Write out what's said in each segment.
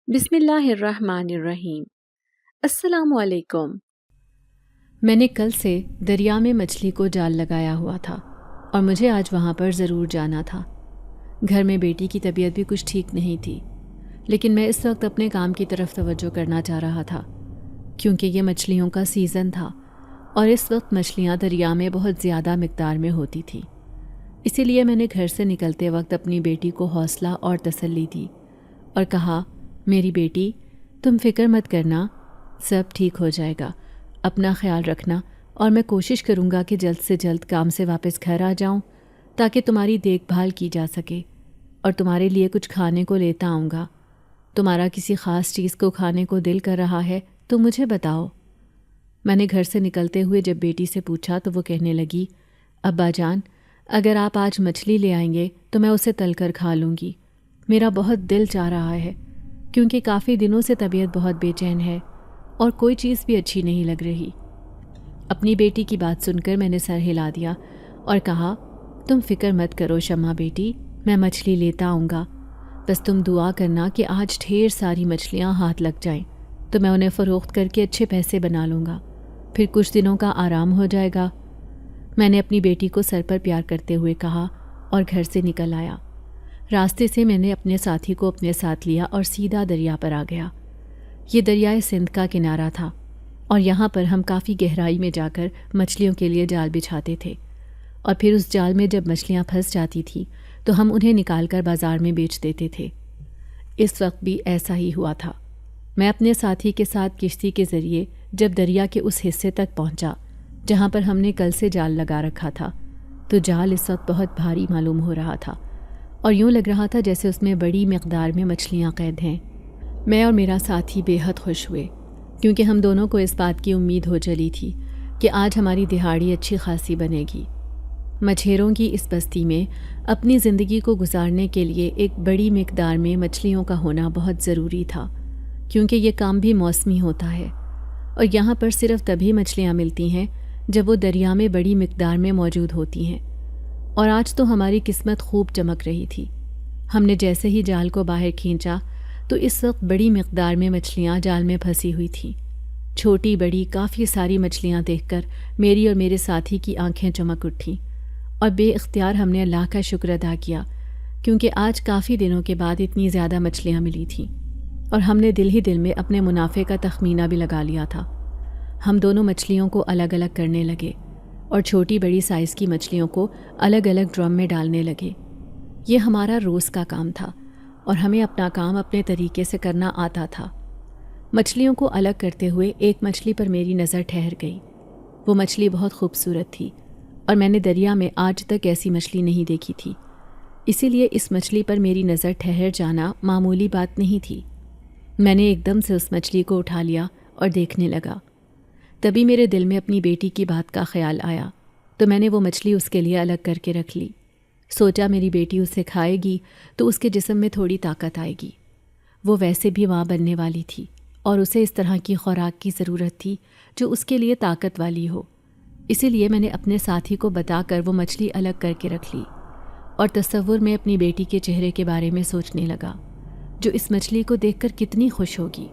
بسم اللہ الرحمن الرحیم۔ السلام علیکم۔ میں نے کل سے دریا میں مچھلی کو جال لگایا ہوا تھا اور مجھے آج وہاں پر ضرور جانا تھا۔ گھر میں بیٹی کی طبیعت بھی کچھ ٹھیک نہیں تھی، لیکن میں اس وقت اپنے کام کی طرف توجہ کرنا چاہ رہا تھا کیونکہ یہ مچھلیوں کا سیزن تھا اور اس وقت مچھلیاں دریا میں بہت زیادہ مقدار میں ہوتی تھی۔ اسی لیے میں نے گھر سے نکلتے وقت اپنی بیٹی کو حوصلہ اور تسلی دی اور کہا، میری بیٹی، تم فکر مت کرنا، سب ٹھیک ہو جائے گا، اپنا خیال رکھنا اور میں کوشش کروں گا کہ جلد سے جلد کام سے واپس گھر آ جاؤں تاکہ تمہاری دیکھ بھال کی جا سکے، اور تمہارے لیے کچھ کھانے کو لیتا آؤں گا۔ تمہارا کسی خاص چیز کو کھانے کو دل کر رہا ہے تو مجھے بتاؤ۔ میں نے گھر سے نکلتے ہوئے جب بیٹی سے پوچھا تو وہ کہنے لگی، ابا جان، اگر آپ آج مچھلی لے آئیں گے تو میں اسے تل کر کھا لوں گی، میرا بہت دل چاہ رہا ہے کیونکہ کافی دنوں سے طبیعت بہت بے چین ہے اور کوئی چیز بھی اچھی نہیں لگ رہی۔ اپنی بیٹی کی بات سن کر میں نے سر ہلا دیا اور کہا، تم فکر مت کرو شمع بیٹی، میں مچھلی لیتا آؤں گا، بس تم دعا کرنا کہ آج ڈھیر ساری مچھلیاں ہاتھ لگ جائیں تو میں انہیں فروخت کر کے اچھے پیسے بنا لوں گا، پھر کچھ دنوں کا آرام ہو جائے گا۔ میں نے اپنی بیٹی کو سر پر پیار کرتے ہوئے کہا اور گھر سے نکل آیا۔ راستے سے میں نے اپنے ساتھی کو اپنے ساتھ لیا اور سیدھا دریا پر آ گیا۔ یہ دریائے سندھ کا کنارہ تھا اور یہاں پر ہم کافی گہرائی میں جا کر مچھلیوں کے لیے جال بچھاتے تھے، اور پھر اس جال میں جب مچھلیاں پھنس جاتی تھیں تو ہم انہیں نکال کر بازار میں بیچ دیتے تھے۔ اس وقت بھی ایسا ہی ہوا تھا۔ میں اپنے ساتھی کے ساتھ کشتی کے ذریعے جب دریا کے اس حصے تک پہنچا جہاں پر ہم نے کل سے جال لگا رکھا تھا تو جال اس وقت بہت بھاری معلوم ہو رہا تھا اور یوں لگ رہا تھا جیسے اس میں بڑی مقدار میں مچھلیاں قید ہیں۔ میں اور میرا ساتھی بے حد خوش ہوئے کیونکہ ہم دونوں کو اس بات کی امید ہو چلی تھی کہ آج ہماری دہاڑی اچھی خاصی بنے گی۔ مچھیروں کی اس بستی میں اپنی زندگی کو گزارنے کے لیے ایک بڑی مقدار میں مچھلیوں کا ہونا بہت ضروری تھا کیونکہ یہ کام بھی موسمی ہوتا ہے اور یہاں پر صرف تبھی مچھلیاں ملتی ہیں جب وہ دریا میں بڑی مقدار میں موجود ہوتی ہیں، اور آج تو ہماری قسمت خوب چمک رہی تھی۔ ہم نے جیسے ہی جال کو باہر کھینچا تو اس وقت بڑی مقدار میں مچھلیاں جال میں پھنسی ہوئی تھیں۔ چھوٹی بڑی کافی ساری مچھلیاں دیکھ کر میری اور میرے ساتھی کی آنکھیں چمک اٹھیں اور بے اختیار ہم نے اللہ کا شکر ادا کیا کیونکہ آج کافی دنوں کے بعد اتنی زیادہ مچھلیاں ملی تھیں، اور ہم نے دل ہی دل میں اپنے منافع کا تخمینہ بھی لگا لیا تھا۔ ہم دونوں مچھلیوں کو الگ الگ کرنے لگے اور چھوٹی بڑی سائز کی مچھلیوں کو الگ الگ ڈرم میں ڈالنے لگے۔ یہ ہمارا روز کا کام تھا اور ہمیں اپنا کام اپنے طریقے سے کرنا آتا تھا۔ مچھلیوں کو الگ کرتے ہوئے ایک مچھلی پر میری نظر ٹھہر گئی۔ وہ مچھلی بہت خوبصورت تھی اور میں نے دریا میں آج تک ایسی مچھلی نہیں دیکھی تھی، اسی لیے اس مچھلی پر میری نظر ٹھہر جانا معمولی بات نہیں تھی۔ میں نے ایک دم سے اس مچھلی کو اٹھا لیا اور دیکھنے لگا۔ تبھی میرے دل میں اپنی بیٹی کی بات کا خیال آیا تو میں نے وہ مچھلی اس کے لیے الگ کر کے رکھ لی۔ سوچا میری بیٹی اسے کھائے گی تو اس کے جسم میں تھوڑی طاقت آئے گی۔ وہ ویسے بھی ماں بننے والی تھی اور اسے اس طرح کی خوراک کی ضرورت تھی جو اس کے لیے طاقت والی ہو، اسی لیے میں نے اپنے ساتھی کو بتا کر وہ مچھلی الگ کر کے رکھ لی اور تصور میں اپنی بیٹی کے چہرے کے بارے میں سوچنے لگا، جو اس مچھلی کو دیکھ کر کتنی خوش ہوگی۔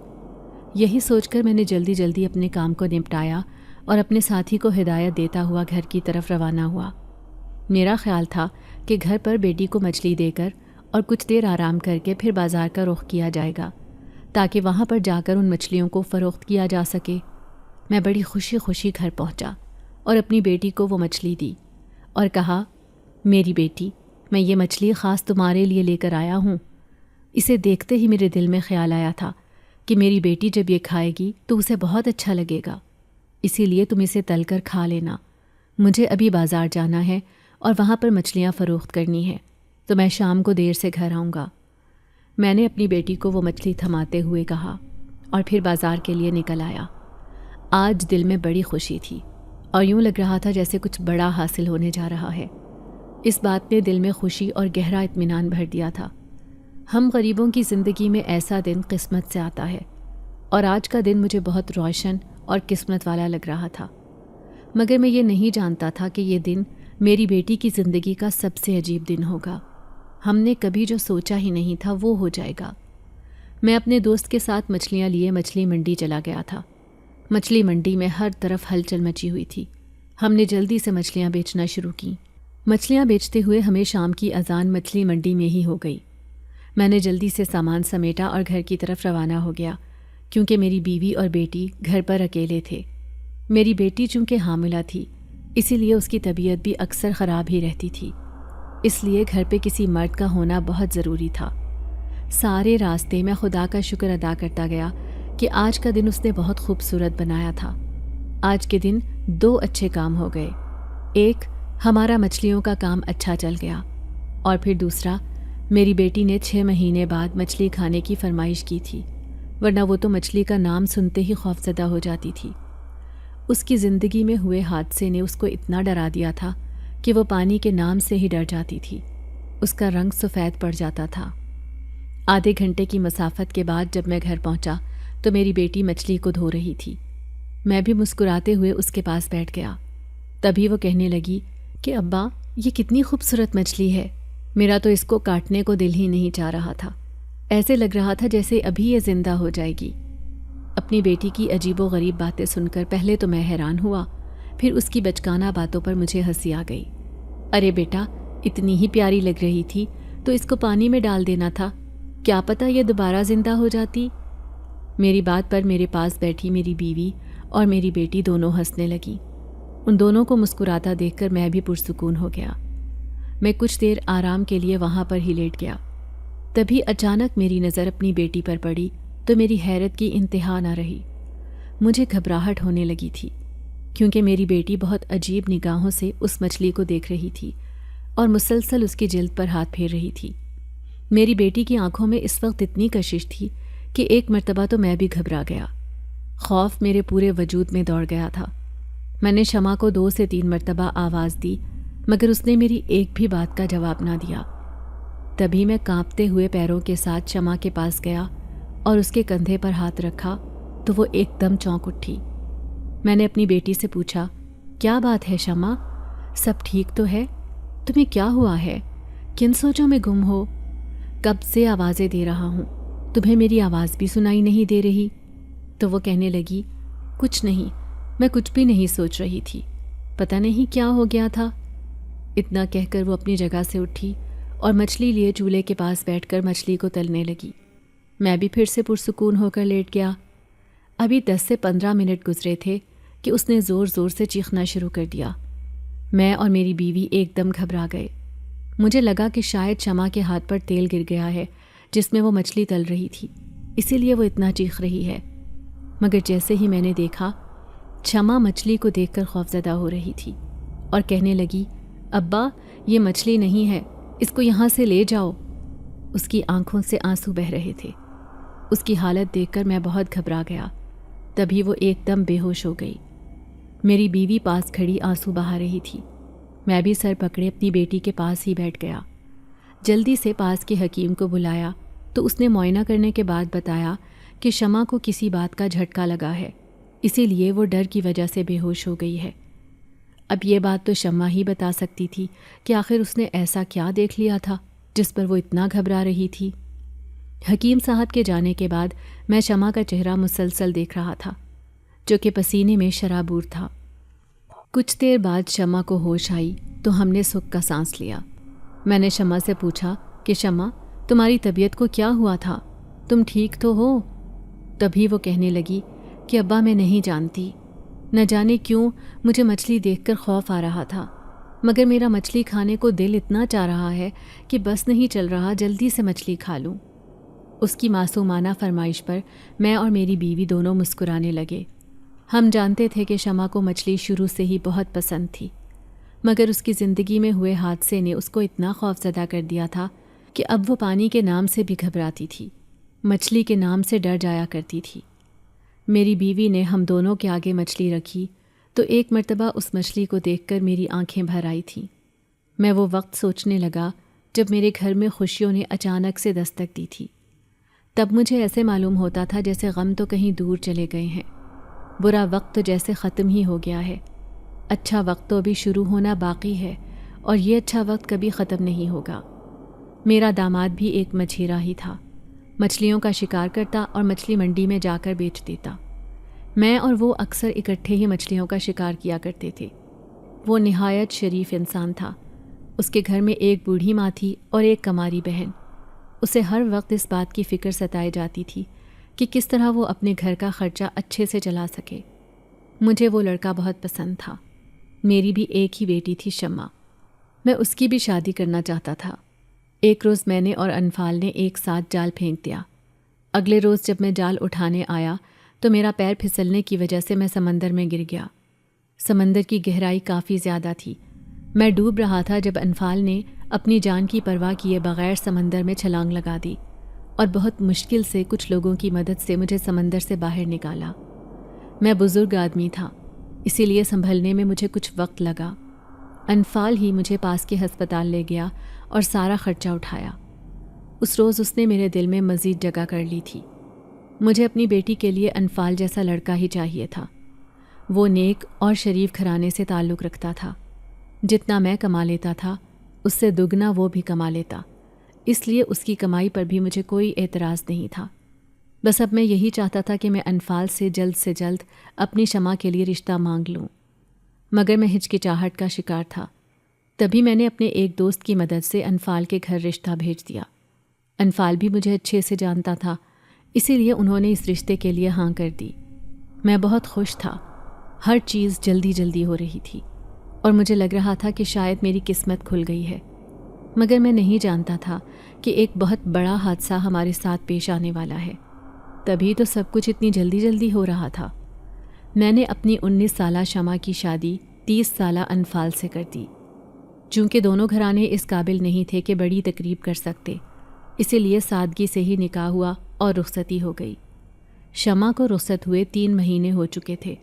یہی سوچ کر میں نے جلدی جلدی اپنے کام کو نپٹایا اور اپنے ساتھی کو ہدایت دیتا ہوا گھر کی طرف روانہ ہوا۔ میرا خیال تھا کہ گھر پر بیٹی کو مچھلی دے کر اور کچھ دیر آرام کر کے پھر بازار کا رخ کیا جائے گا تاکہ وہاں پر جا کر ان مچھلیوں کو فروخت کیا جا سکے۔ میں بڑی خوشی خوشی گھر پہنچا اور اپنی بیٹی کو وہ مچھلی دی اور کہا، میری بیٹی، میں یہ مچھلی خاص تمہارے لیے لے کر آیا ہوں۔ اسے دیکھتے ہی میرے دل میں خیال آیا تھا کہ میری بیٹی جب یہ کھائے گی تو اسے بہت اچھا لگے گا، اسی لیے تم اسے تل کر کھا لینا۔ مجھے ابھی بازار جانا ہے اور وہاں پر مچھلیاں فروخت کرنی ہے تو میں شام کو دیر سے گھر آؤں گا۔ میں نے اپنی بیٹی کو وہ مچھلی تھماتے ہوئے کہا اور پھر بازار کے لیے نکل آیا۔ آج دل میں بڑی خوشی تھی اور یوں لگ رہا تھا جیسے کچھ بڑا حاصل ہونے جا رہا ہے۔ اس بات نے دل میں خوشی اور گہرا اطمینان بھر دیا تھا۔ ہم غریبوں کی زندگی میں ایسا دن قسمت سے آتا ہے، اور آج کا دن مجھے بہت روشن اور قسمت والا لگ رہا تھا، مگر میں یہ نہیں جانتا تھا کہ یہ دن میری بیٹی کی زندگی کا سب سے عجیب دن ہوگا۔ ہم نے کبھی جو سوچا ہی نہیں تھا وہ ہو جائے گا۔ میں اپنے دوست کے ساتھ مچھلیاں لیے مچھلی منڈی چلا گیا تھا۔ مچھلی منڈی میں ہر طرف ہلچل مچی ہوئی تھی۔ ہم نے جلدی سے مچھلیاں بیچنا شروع کیں۔ مچھلیاں بیچتے ہوئے ہمیں شام کی اذان مچھلی منڈی میں ہی ہو گئی۔ میں نے جلدی سے سامان سمیٹا اور گھر کی طرف روانہ ہو گیا، کیونکہ میری بیوی اور بیٹی گھر پر اکیلے تھے۔ میری بیٹی چونکہ حاملہ تھی، اسی لیے اس کی طبیعت بھی اکثر خراب ہی رہتی تھی، اس لیے گھر پہ کسی مرد کا ہونا بہت ضروری تھا۔ سارے راستے میں خدا کا شکر ادا کرتا گیا کہ آج کا دن اس نے بہت خوبصورت بنایا تھا۔ آج کے دن 2 اچھے کام ہو گئے۔ ایک، ہمارا مچھلیوں کا کام اچھا چل گیا، اور پھر دوسرا، میری بیٹی نے 6 مہینے بعد مچھلی کھانے کی فرمائش کی تھی، ورنہ وہ تو مچھلی کا نام سنتے ہی خوفزدہ ہو جاتی تھی۔ اس کی زندگی میں ہوئے حادثے نے اس کو اتنا ڈرا دیا تھا کہ وہ پانی کے نام سے ہی ڈر جاتی تھی۔ اس کا رنگ سفید پڑ جاتا تھا۔ آدھے گھنٹے کی مسافت کے بعد جب میں گھر پہنچا تو میری بیٹی مچھلی کو دھو رہی تھی۔ میں بھی مسکراتے ہوئے اس کے پاس بیٹھ گیا۔ تبھی وہ کہنے لگی کہ ابا، یہ کتنی خوبصورت مچھلی ہے، میرا تو اس کو کاٹنے کو دل ہی نہیں چاہ رہا تھا، ایسے لگ رہا تھا جیسے ابھی یہ زندہ ہو جائے گی۔ اپنی بیٹی کی عجیب و غریب باتیں سن کر پہلے تو میں حیران ہوا، پھر اس کی بچکانہ باتوں پر مجھے ہنسی آ گئی۔ ارے بیٹا، اتنی ہی پیاری لگ رہی تھی تو اس کو پانی میں ڈال دینا تھا، کیا پتہ یہ دوبارہ زندہ ہو جاتی۔ میری بات پر میرے پاس بیٹھی میری بیوی اور میری بیٹی دونوں ہنسنے لگیں۔ ان دونوں کو مسکراتا دیکھ کر میں بھی پرسکون ہو گیا۔ میں کچھ دیر آرام کے لیے وہاں پر ہی لیٹ گیا۔ تبھی اچانک میری نظر اپنی بیٹی پر پڑی تو میری حیرت کی انتہا نہ رہی۔ مجھے گھبراہٹ ہونے لگی تھی، کیونکہ میری بیٹی بہت عجیب نگاہوں سے اس مچھلی کو دیکھ رہی تھی اور مسلسل اس کی جلد پر ہاتھ پھیر رہی تھی۔ میری بیٹی کی آنکھوں میں اس وقت اتنی کشش تھی کہ ایک مرتبہ تو میں بھی گھبرا گیا۔ خوف میرے پورے وجود میں دوڑ گیا تھا۔ میں نے شمع کو 2 سے 3 مرتبہ آواز دی، مگر اس نے میری ایک بھی بات کا جواب نہ دیا۔ تبھی میں کانپتے ہوئے پیروں کے ساتھ شمع کے پاس گیا اور اس کے کندھے پر ہاتھ رکھا تو وہ ایک دم چونک اٹھی۔ میں نے اپنی بیٹی سے پوچھا، کیا بات ہے شمع، سب ٹھیک تو ہے؟ تمہیں کیا ہوا ہے؟ کن سوچوں میں گم ہو؟ کب سے آوازیں دے رہا ہوں، تمہیں میری آواز بھی سنائی نہیں دے رہی؟ تو وہ کہنے لگی، کچھ نہیں، میں کچھ بھی نہیں سوچ رہی تھی، پتہ نہیں کیا ہو گیا تھا۔ اتنا کہہ کر وہ اپنی جگہ سے اٹھی اور مچھلی لیے چولہے کے پاس بیٹھ کر مچھلی کو تلنے لگی۔ میں بھی پھر سے پرسکون ہو کر لیٹ گیا۔ ابھی 10 سے 15 منٹ گزرے تھے کہ اس نے زور زور سے چیخنا شروع کر دیا۔ میں اور میری بیوی ایک دم گھبرا گئے۔ مجھے لگا کہ شاید شمع کے ہاتھ پر تیل گر گیا ہے جس میں وہ مچھلی تل رہی تھی، اسی لیے وہ اتنا چیخ رہی ہے۔ مگر جیسے ہی میں نے دیکھا، شمع مچھلی کو دیکھ کر خوفزدہ ہو رہی تھی اور کہنے لگی، ابا، یہ مچھلی نہیں ہے، اس کو یہاں سے لے جاؤ۔ اس کی آنکھوں سے آنسو بہہ رہے تھے۔ اس کی حالت دیکھ کر میں بہت گھبرا گیا۔ تبھی وہ ایک دم بے ہوش ہو گئی۔ میری بیوی پاس کھڑی آنسو بہا رہی تھی۔ میں بھی سر پکڑے اپنی بیٹی کے پاس ہی بیٹھ گیا۔ جلدی سے پاس کے حکیم کو بلایا تو اس نے معائنہ کرنے کے بعد بتایا کہ شمع کو کسی بات کا جھٹکا لگا ہے، اسی لیے وہ ڈر کی وجہ سے بے ہوش ہو گئی ہے۔ اب یہ بات تو شمع ہی بتا سکتی تھی کہ آخر اس نے ایسا کیا دیکھ لیا تھا جس پر وہ اتنا گھبرا رہی تھی۔ حکیم صاحب کے جانے کے بعد میں شمع کا چہرہ مسلسل دیکھ رہا تھا، جو کہ پسینے میں شرابور تھا۔ کچھ دیر بعد شمع کو ہوش آئی تو ہم نے سکھ کا سانس لیا۔ میں نے شمع سے پوچھا کہ شمع، تمہاری طبیعت کو کیا ہوا تھا؟ تم ٹھیک تو ہو؟ تبھی وہ کہنے لگی کہ ابا، میں نہیں جانتی، نہ جانے کیوں مجھے مچھلی دیکھ کر خوف آ رہا تھا، مگر میرا مچھلی کھانے کو دل اتنا چاہ رہا ہے کہ بس نہیں چل رہا جلدی سے مچھلی کھا لوں۔ اس کی معصومانہ فرمائش پر میں اور میری بیوی دونوں مسکرانے لگے۔ ہم جانتے تھے کہ شمع کو مچھلی شروع سے ہی بہت پسند تھی، مگر اس کی زندگی میں ہوئے حادثے نے اس کو اتنا خوفزدہ کر دیا تھا کہ اب وہ پانی کے نام سے بھی گھبراتی تھی، مچھلی کے نام سے ڈر جایا کرتی تھی۔ میری بیوی نے ہم دونوں کے آگے مچھلی رکھی تو ایک مرتبہ اس مچھلی کو دیکھ کر میری آنکھیں بھر آئی تھیں۔ میں وہ وقت سوچنے لگا جب میرے گھر میں خوشیوں نے اچانک سے دستک دی تھی۔ تب مجھے ایسے معلوم ہوتا تھا جیسے غم تو کہیں دور چلے گئے ہیں، برا وقت تو جیسے ختم ہی ہو گیا ہے، اچھا وقت تو ابھی شروع ہونا باقی ہے، اور یہ اچھا وقت کبھی ختم نہیں ہوگا۔ میرا داماد بھی ایک مچھیرا ہی تھا، مچھلیوں کا شکار کرتا اور مچھلی منڈی میں جا کر بیچ دیتا۔ میں اور وہ اکثر اکٹھے ہی مچھلیوں کا شکار کیا کرتے تھے۔ وہ نہایت شریف انسان تھا۔ اس کے گھر میں ایک بوڑھی ماں تھی اور ایک کماری بہن۔ اسے ہر وقت اس بات کی فکر ستائی جاتی تھی کہ کس طرح وہ اپنے گھر کا خرچہ اچھے سے چلا سکے۔ مجھے وہ لڑکا بہت پسند تھا۔ میری بھی ایک ہی بیٹی تھی، شمع۔ میں اس کی بھی شادی کرنا چاہتا تھا۔ ایک روز میں نے اور انفال نے ایک ساتھ جال پھینک دیا۔ اگلے روز جب میں جال اٹھانے آیا تو میرا پیر پھسلنے کی وجہ سے میں سمندر میں گر گیا۔ سمندر کی گہرائی کافی زیادہ تھی۔ میں ڈوب رہا تھا جب انفال نے اپنی جان کی پرواہ کیے بغیر سمندر میں چھلانگ لگا دی اور بہت مشکل سے کچھ لوگوں کی مدد سے مجھے سمندر سے باہر نکالا۔ میں بزرگ آدمی تھا، اسی لیے سنبھلنے میں مجھے کچھ وقت لگا۔ انفال ہی مجھے پاس کے ہسپتال لے گیا اور سارا خرچہ اٹھایا۔ اس روز اس نے میرے دل میں مزید جگہ کر لی تھی۔ مجھے اپنی بیٹی کے لیے انفال جیسا لڑکا ہی چاہیے تھا۔ وہ نیک اور شریف گھرانے سے تعلق رکھتا تھا۔ جتنا میں کما لیتا تھا اس سے دگنا وہ بھی کما لیتا، اس لیے اس کی کمائی پر بھی مجھے کوئی اعتراض نہیں تھا۔ بس اب میں یہی چاہتا تھا کہ میں انفال سے جلد اپنی شمع کے لیے رشتہ مانگ لوں، مگر میں ہچکچاہٹ کا شکار تھا۔ تبھی میں نے اپنے ایک دوست کی مدد سے انفال کے گھر رشتہ بھیج دیا۔ انفال بھی مجھے اچھے سے جانتا تھا، اسی لیے انہوں نے اس رشتے کے لیے ہاں کر دی۔ میں بہت خوش تھا۔ ہر چیز جلدی ہو رہی تھی اور مجھے لگ رہا تھا کہ شاید میری قسمت کھل گئی ہے، مگر میں نہیں جانتا تھا کہ ایک بہت بڑا حادثہ ہمارے ساتھ پیش آنے والا ہے۔ تبھی تو سب کچھ اتنی جلدی ہو رہا تھا۔ میں نے اپنی 19 سالہ شمع کی شادی 30 سالہ انفال سے کر دی۔ چونکہ دونوں گھرانے اس قابل نہیں تھے کہ بڑی تقریب کر سکتے، اسی لیے سادگی سے ہی نکاح ہوا اور رخصتی ہو گئی۔ شمع کو رخصت ہوئے 3 مہینے ہو چکے تھے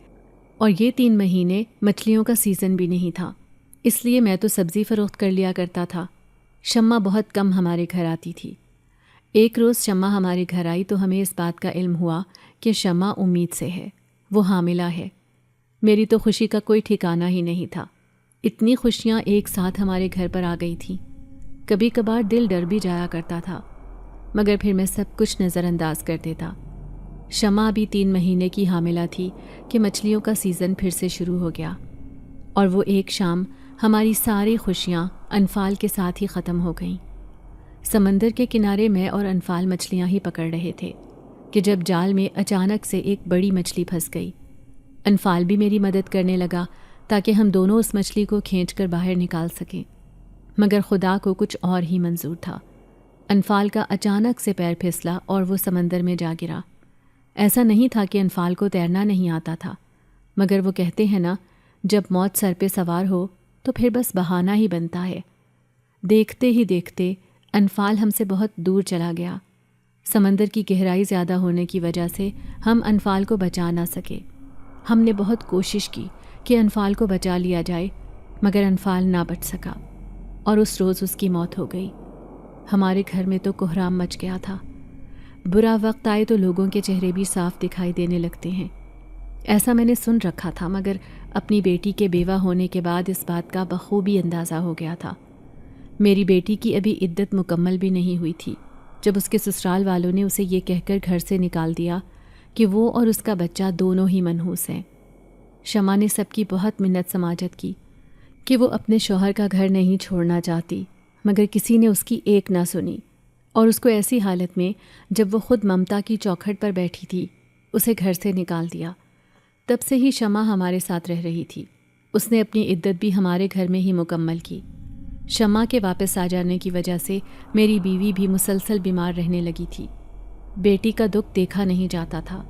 اور یہ 3 مہینے مچھلیوں کا سیزن بھی نہیں تھا، اس لیے میں تو سبزی فروخت کر لیا کرتا تھا۔ شمع بہت کم ہمارے گھر آتی تھی۔ ایک روز شمع ہمارے گھر آئی تو ہمیں اس بات کا علم ہوا کہ شمع امید سے ہے، وہ حاملہ ہے۔ میری تو خوشی کا کوئی ٹھکانہ ہی نہیں تھا۔ اتنی خوشیاں ایک ساتھ ہمارے گھر پر آ گئی تھیں۔ کبھی کبھار دل ڈر بھی جایا کرتا تھا، مگر پھر میں سب کچھ نظر انداز کر دیتا۔ شمع بھی 3 مہینے کی حاملہ تھی کہ مچھلیوں کا سیزن پھر سے شروع ہو گیا، اور وہ ایک شام ہماری ساری خوشیاں انفال کے ساتھ ہی ختم ہو گئیں۔ سمندر کے کنارے میں اور انفال مچھلیاں ہی پکڑ رہے تھے کہ جب جال میں اچانک سے ایک بڑی مچھلی پھنس گئی۔ انفال بھی میری مدد کرنے لگا تاکہ ہم دونوں اس مچھلی کو کھینچ کر باہر نکال سکیں، مگر خدا کو کچھ اور ہی منظور تھا۔ انفال کا اچانک سے پیر پھسلا اور وہ سمندر میں جا گرا۔ ایسا نہیں تھا کہ انفال کو تیرنا نہیں آتا تھا، مگر وہ کہتے ہیں نا، جب موت سر پہ سوار ہو تو پھر بس بہانہ ہی بنتا ہے۔ دیکھتے ہی دیکھتے انفال ہم سے بہت دور چلا گیا۔ سمندر کی گہرائی زیادہ ہونے کی وجہ سے ہم انفال کو بچا نہ سکے۔ ہم نے بہت کوشش کی کہ انفال کو بچا لیا جائے، مگر انفال نہ بچ سکا اور اس روز اس کی موت ہو گئی۔ ہمارے گھر میں تو کوہرام مچ گیا تھا۔ برا وقت آئے تو لوگوں کے چہرے بھی صاف دکھائی دینے لگتے ہیں، ایسا میں نے سن رکھا تھا، مگر اپنی بیٹی کے بیوہ ہونے کے بعد اس بات کا بخوبی اندازہ ہو گیا تھا۔ میری بیٹی کی ابھی عدت مکمل بھی نہیں ہوئی تھی جب اس کے سسرال والوں نے اسے یہ کہہ کر گھر سے نکال دیا کہ وہ اور اس کا بچہ دونوں ہی منحوس ہیں۔ شمع نے سب کی بہت منت سماجت کی کہ وہ اپنے شوہر کا گھر نہیں چھوڑنا چاہتی، مگر کسی نے اس کی ایک نہ سنی، اور اس کو ایسی حالت میں جب وہ خود ممتا کی چوکھٹ پر بیٹھی تھی اسے گھر سے نکال دیا۔ تب سے ہی شمع ہمارے ساتھ رہ رہی تھی۔ اس نے اپنی عدت بھی ہمارے گھر میں ہی مکمل کی۔ شمع کے واپس آ جانے کی وجہ سے میری بیوی بھی مسلسل بیمار رہنے لگی تھی۔ بیٹی کا دکھ دیکھا نہیں جاتا تھا،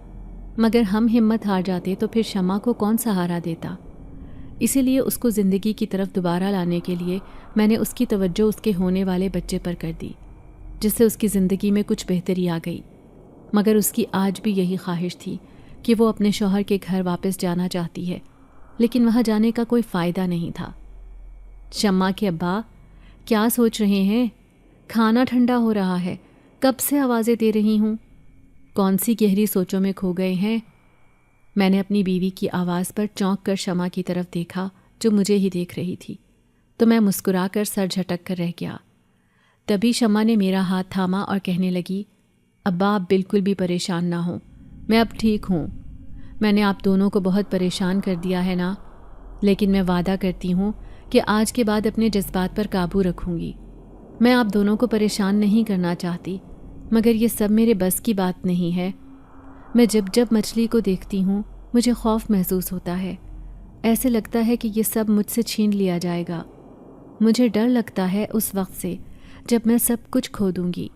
مگر ہم ہمت ہار جاتے تو پھر شمع کو کون سہارا دیتا۔ اسی لیے اس کو زندگی کی طرف دوبارہ لانے کے لیے میں نے اس کی توجہ اس کے ہونے والے بچے پر کر دی، جس سے اس کی زندگی میں کچھ بہتری آ گئی۔ مگر اس کی آج بھی یہی خواہش تھی کہ وہ اپنے شوہر کے گھر واپس جانا چاہتی ہے، لیکن وہاں جانے کا کوئی فائدہ نہیں تھا۔ شمع کے ابا کیا سوچ رہے ہیں؟ کھانا ٹھنڈا ہو رہا ہے، کب سے آوازیں دے رہی ہوں؟ کون سی گہری سوچوں میں کھو گئے ہیں؟ میں نے اپنی بیوی کی آواز پر چونک کر شمع کی طرف دیکھا جو مجھے ہی دیکھ رہی تھی، تو میں مسکرا کر سر جھٹک کر رہ گیا۔ تبھی شمع نے میرا ہاتھ تھاما اور کہنے لگی، ابا آپ بالکل بھی پریشان نہ ہوں، میں اب ٹھیک ہوں۔ میں نے آپ دونوں کو بہت پریشان کر دیا ہے نا، لیکن میں وعدہ کرتی ہوں کہ آج کے بعد اپنے جذبات پر قابو رکھوں گی۔ میں آپ دونوں کو پریشان نہیں کرنا چاہتی، مگر یہ سب میرے بس کی بات نہیں ہے۔ میں جب جب مچھلی کو دیکھتی ہوں مجھے خوف محسوس ہوتا ہے، ایسے لگتا ہے کہ یہ سب مجھ سے چھین لیا جائے گا۔ مجھے ڈر لگتا ہے اس وقت سے جب میں سب کچھ کھو دوں گی۔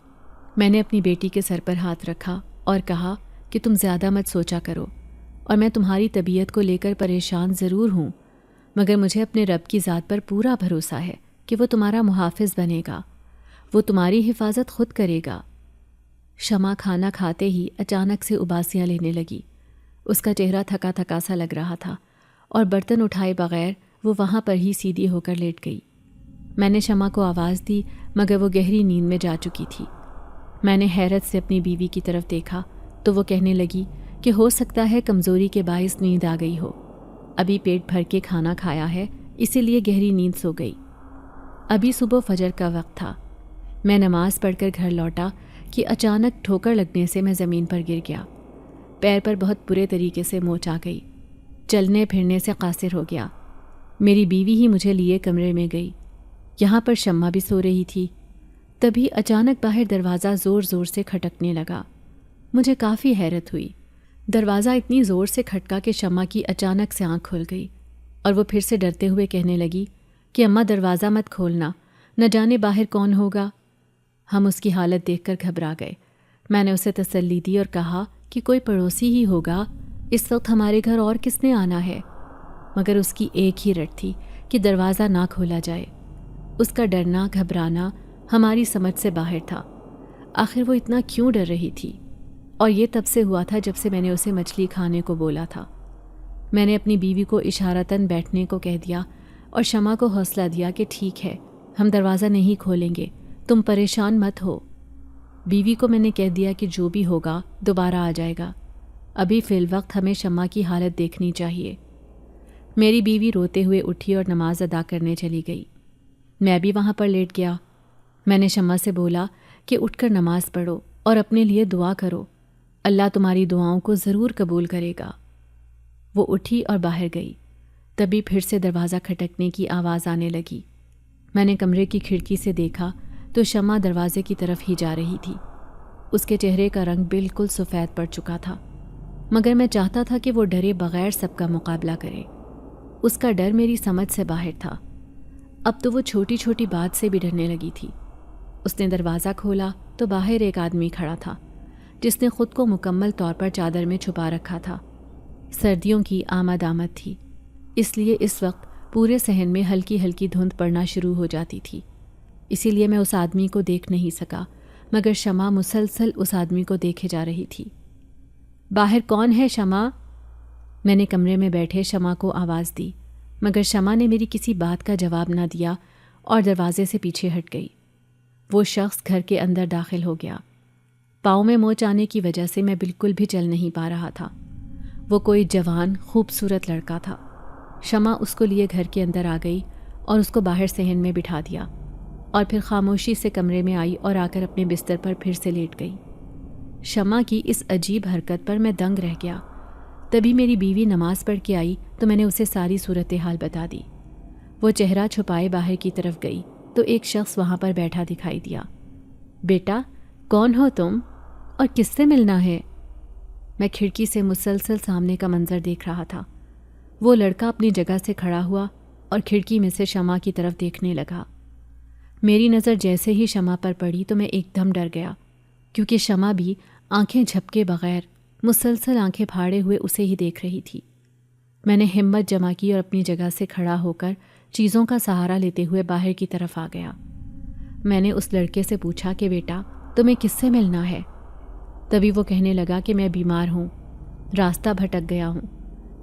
میں نے اپنی بیٹی کے سر پر ہاتھ رکھا اور کہا کہ تم زیادہ مت سوچا کرو، اور میں تمہاری طبیعت کو لے کر پریشان ضرور ہوں، مگر مجھے اپنے رب کی ذات پر پورا بھروسہ ہے کہ وہ تمہارا محافظ بنے گا، وہ تمہاری حفاظت خود کرے گا۔ شمع کھانا کھاتے ہی اچانک سے اباسیاں لینے لگی۔ اس کا چہرہ تھکا تھکا سا لگ رہا تھا اور برتن اٹھائے بغیر وہ وہاں پر ہی سیدھی ہو کر لیٹ گئی۔ میں نے شمع کو آواز دی مگر وہ گہری نیند میں جا چکی تھی۔ میں نے حیرت سے اپنی بیوی کی طرف دیکھا تو وہ کہنے لگی کہ ہو سکتا ہے کمزوری کے باعث نیند آ گئی ہو، ابھی پیٹ بھر کے کھانا کھایا ہے اسی لیے گہری نیند سو گئی۔ ابھی صبح فجر کا وقت تھا۔ میں نماز پڑھ کر گھر لوٹا کہ اچانک ٹھوکر لگنے سے میں زمین پر گر گیا۔ پیر پر بہت برے طریقے سے موچ آ گئی، چلنے پھرنے سے قاصر ہو گیا۔ میری بیوی ہی مجھے لیے کمرے میں گئی۔ یہاں پر شمع بھی سو رہی تھی۔ تبھی اچانک باہر دروازہ زور زور سے کھٹکنے لگا۔ مجھے کافی حیرت ہوئی۔ دروازہ اتنی زور سے کھٹکا کہ شمع کی اچانک سے آنکھ کھل گئی اور وہ پھر سے ڈرتے ہوئے کہنے لگی کہ اماں دروازہ مت کھولنا، نہ جانے باہر کون ہوگا۔ ہم اس کی حالت دیکھ کر گھبرا گئے۔ میں نے اسے تسلی دی اور کہا کہ کوئی پڑوسی ہی ہوگا، اس وقت ہمارے گھر اور کس نے آنا ہے؟ مگر اس کی ایک ہی رٹ تھی کہ دروازہ نہ کھولا جائے۔ اس کا ڈرنا گھبرانا ہماری سمجھ سے باہر تھا۔ آخر وہ اتنا کیوں ڈر رہی تھی؟ اور یہ تب سے ہوا تھا جب سے میں نے اسے مچھلی کھانے کو بولا تھا۔ میں نے اپنی بیوی کو اشارتاً بیٹھنے کو کہہ دیا اور شمع کو حوصلہ دیا کہ ٹھیک ہے، ہم دروازہ نہیں کھولیں گے، تم پریشان مت ہو۔ بیوی کو میں نے کہہ دیا کہ جو بھی ہوگا دوبارہ آ جائے گا، ابھی فی الوقت ہمیں شمع کی حالت دیکھنی چاہیے۔ میری بیوی روتے ہوئے اٹھی اور نماز ادا کرنے چلی گئی۔ میں بھی وہاں پر لیٹ گیا۔ میں نے شمع سے بولا کہ اٹھ کر نماز پڑھو اور اپنے لیے دعا کرو، اللہ تمہاری دعاؤں کو ضرور قبول کرے گا۔ وہ اٹھی اور باہر گئی۔ تبھی پھر سے دروازہ کھٹکنے کی آواز آنے لگی۔ میں نے کمرے کی کھڑکی سے دیکھا تو شمع دروازے کی طرف ہی جا رہی تھی۔ اس کے چہرے کا رنگ بالکل سفید پڑ چکا تھا، مگر میں چاہتا تھا کہ وہ ڈرے بغیر سب کا مقابلہ کرے۔ اس کا ڈر میری سمجھ سے باہر تھا۔ اب تو وہ چھوٹی چھوٹی بات سے بھی ڈرنے لگی تھی۔ اس نے دروازہ کھولا تو باہر ایک آدمی کھڑا تھا جس نے خود کو مکمل طور پر چادر میں چھپا رکھا تھا۔ سردیوں کی آمد تھی، اس لیے اس وقت پورے صحن میں ہلکی ہلکی دھند پڑنا شروع ہو جاتی تھی، اسی لیے میں اس آدمی کو دیکھ نہیں سکا، مگر شمع مسلسل اس آدمی کو دیکھے جا رہی تھی۔ باہر کون ہے شمع؟ میں نے کمرے میں بیٹھے شمع کو آواز دی، مگر شمع نے میری کسی بات کا جواب نہ دیا اور دروازے سے پیچھے ہٹ گئی۔ وہ شخص گھر کے اندر داخل ہو گیا۔ پاؤں میں موچ آنے کی وجہ سے میں بالکل بھی چل نہیں پا رہا تھا۔ وہ کوئی جوان خوبصورت لڑکا تھا۔ شمع اس کو لیے گھر کے اندر آ گئی اور اس کو باہر صحن میں بٹھا دیا، اور پھر خاموشی سے کمرے میں آئی اور آ کر اپنے بستر پر پھر سے لیٹ گئی۔ شمع کی اس عجیب حرکت پر میں دنگ رہ گیا۔ تبھی میری بیوی نماز پڑھ کے آئی تو میں نے اسے ساری صورتحال بتا دی۔ وہ چہرہ چھپائے باہر کی طرف گئی تو ایک شخص وہاں پر بیٹھا دکھائی دیا۔ بیٹا، کون ہو تم اور کس سے ملنا ہے؟ میں کھڑکی سے مسلسل سامنے کا منظر دیکھ رہا تھا۔ وہ لڑکا اپنی جگہ سے کھڑا ہوا اور کھڑکی میں سے شمع کی طرف دیکھنے لگا۔ میری نظر جیسے ہی شمع پر پڑی تو میں ایک دم ڈر گیا، کیونکہ شمع بھی آنکھیں جھپکے بغیر مسلسل آنکھیں پھاڑے ہوئے اسے ہی دیکھ رہی تھی۔ میں نے ہمت جمع کی اور اپنی جگہ سے کھڑا ہو کر چیزوں کا سہارا لیتے ہوئے باہر کی طرف آ گیا۔ میں نے اس لڑکے سے پوچھا کہ بیٹا، تمہیں کس سے ملنا ہے؟ تبھی وہ کہنے لگا کہ میں بیمار ہوں، راستہ بھٹک گیا ہوں،